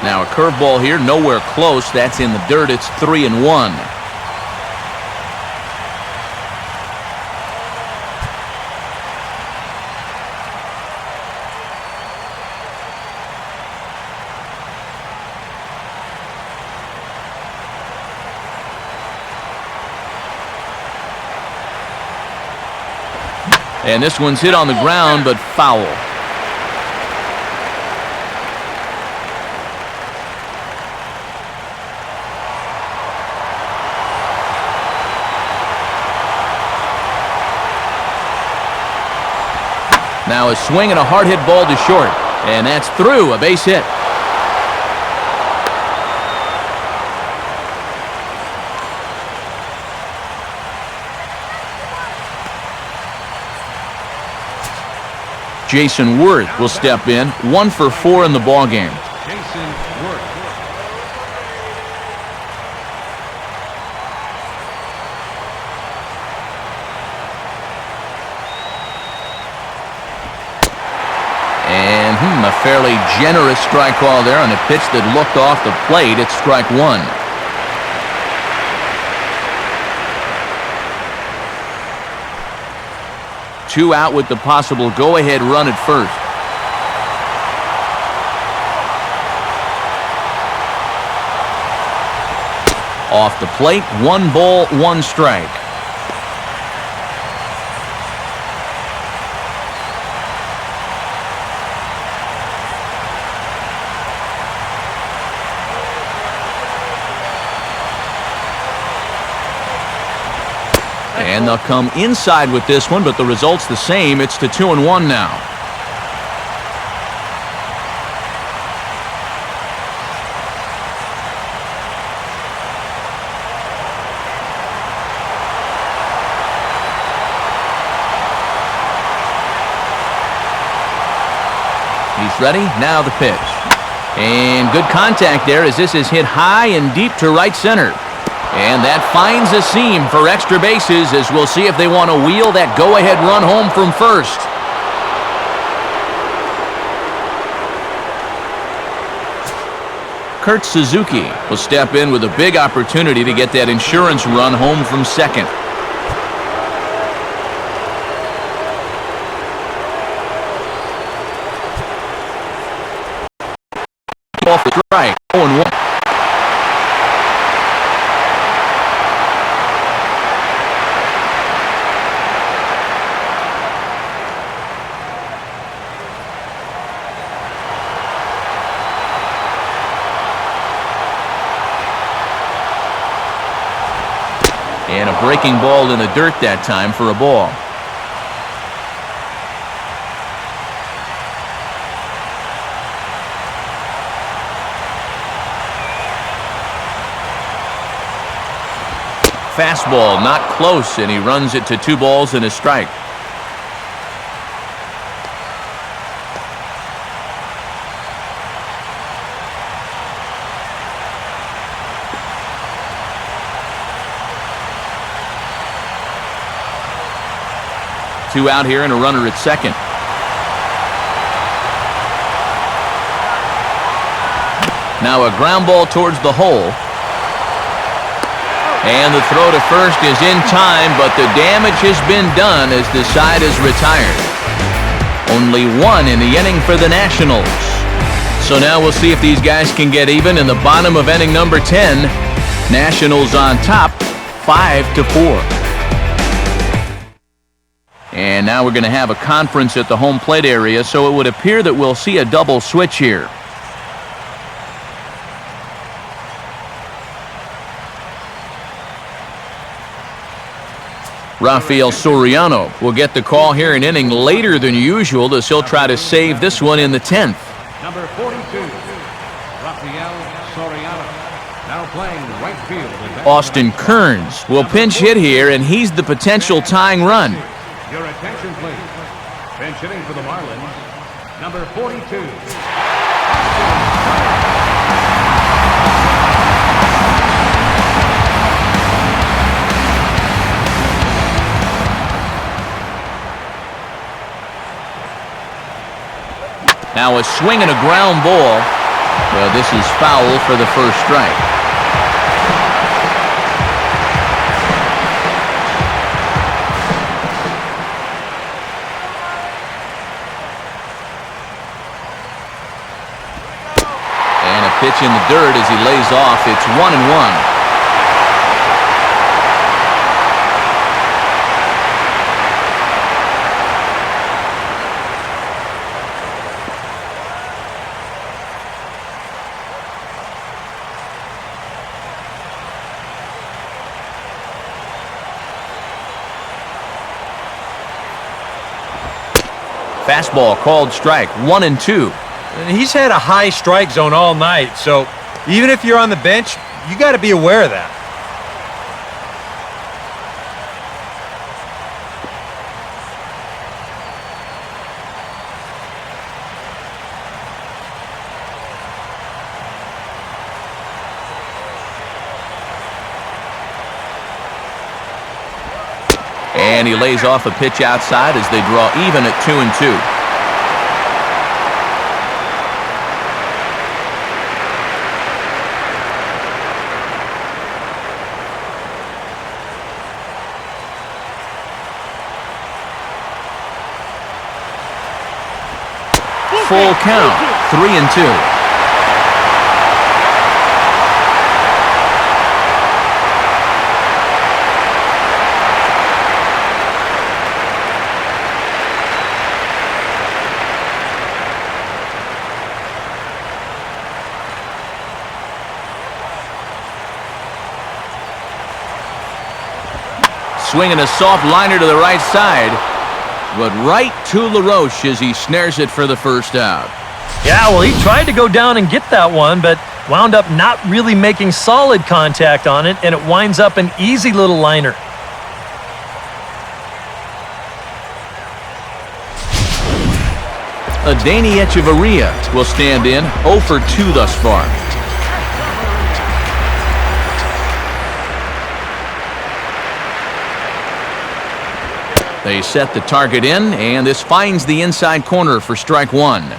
Now a curveball here, nowhere close. That's in the dirt. It's 3-1. And this one's hit on the ground, but foul. Now a swing and a hard hit ball to short. And that's through, a base hit. Jason Worth will step in, 1 for 4 in the ballgame. Jason Worth. fairly generous strike call there on a pitch that looked off the plate. It's strike one. Two out with the possible go-ahead run at first. Off the plate, 1 ball, 1 strike. And they'll come inside with this one, but the result's the same. It's to 2-1 now. He's ready. Now the pitch. And good contact there as this is hit high and deep to right center. And that finds a seam for extra bases as we'll see if they want to wheel that go-ahead run home from first. Kurt Suzuki will step in with a big opportunity to get that insurance run home from second. Off the strike, 0-1. And a breaking ball in the dirt that time for a ball. Fastball not close, and he runs it to 2 balls and a strike. Two out here and a runner at second. Now a ground ball towards the hole. And the throw to first is in time, but the damage has been done as the side is retired. Only 1 in the inning for the Nationals. So now we'll see if these guys can get even in the bottom of inning number 10. Nationals on top, 5-4. And now we're going to have a conference at the home plate area, so it would appear that we'll see a double switch here. Rafael Soriano will get the call here an inning later than usual as he'll try to save this one in the 10th. Number 42, Rafael Soriano, now playing right field. Austin Kearns will pinch hit here, and he's the potential tying run. Your attention, please. Pinch hitting for the Marlins, number 42. Now a swing and a ground ball. Well, this is foul for the first strike. And a pitch in the dirt as he lays off. It's 1-1. Fastball called strike, 1-2. He's had a high strike zone all night, so even if you're on the bench, you got to be aware of that. And he lays off a pitch outside as they draw even at 2-2. full count, 3-2. Swinging a soft liner to the right side, but right to LaRoche as he snares it for the first out. Yeah, well, he tried to go down and get that one, but wound up not really making solid contact on it, and it winds up an easy little liner. Adeiny Echeverria will stand in, 0 for 2 thus far. They set the target in, and this finds the inside corner for strike one.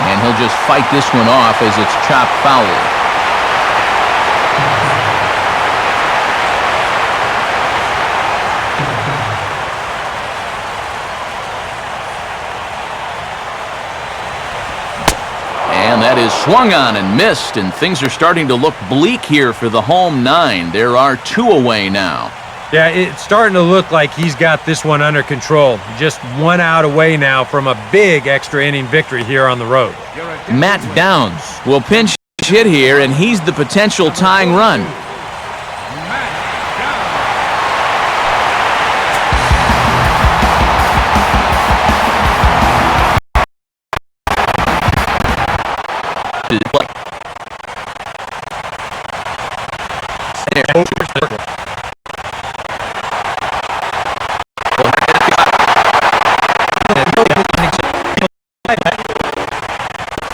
And he'll just fight this one off as it's chopped foul. And that is swung on and missed, and things are starting to look bleak here for the home nine. There are 2 away now. Yeah, it's starting to look like he's got this one under control. Just 1 out away now from a big extra inning victory here on the road. Matt Downs will pinch hit here, and he's the potential tying run.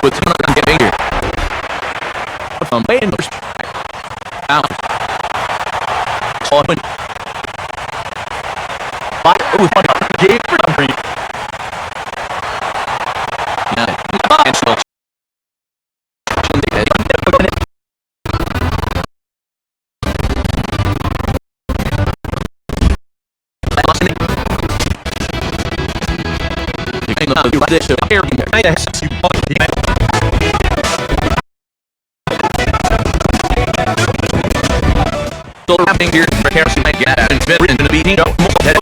With getting here. From waiting for out. Gave for number. So happening here for Harrison Matt and Finn in the beating up that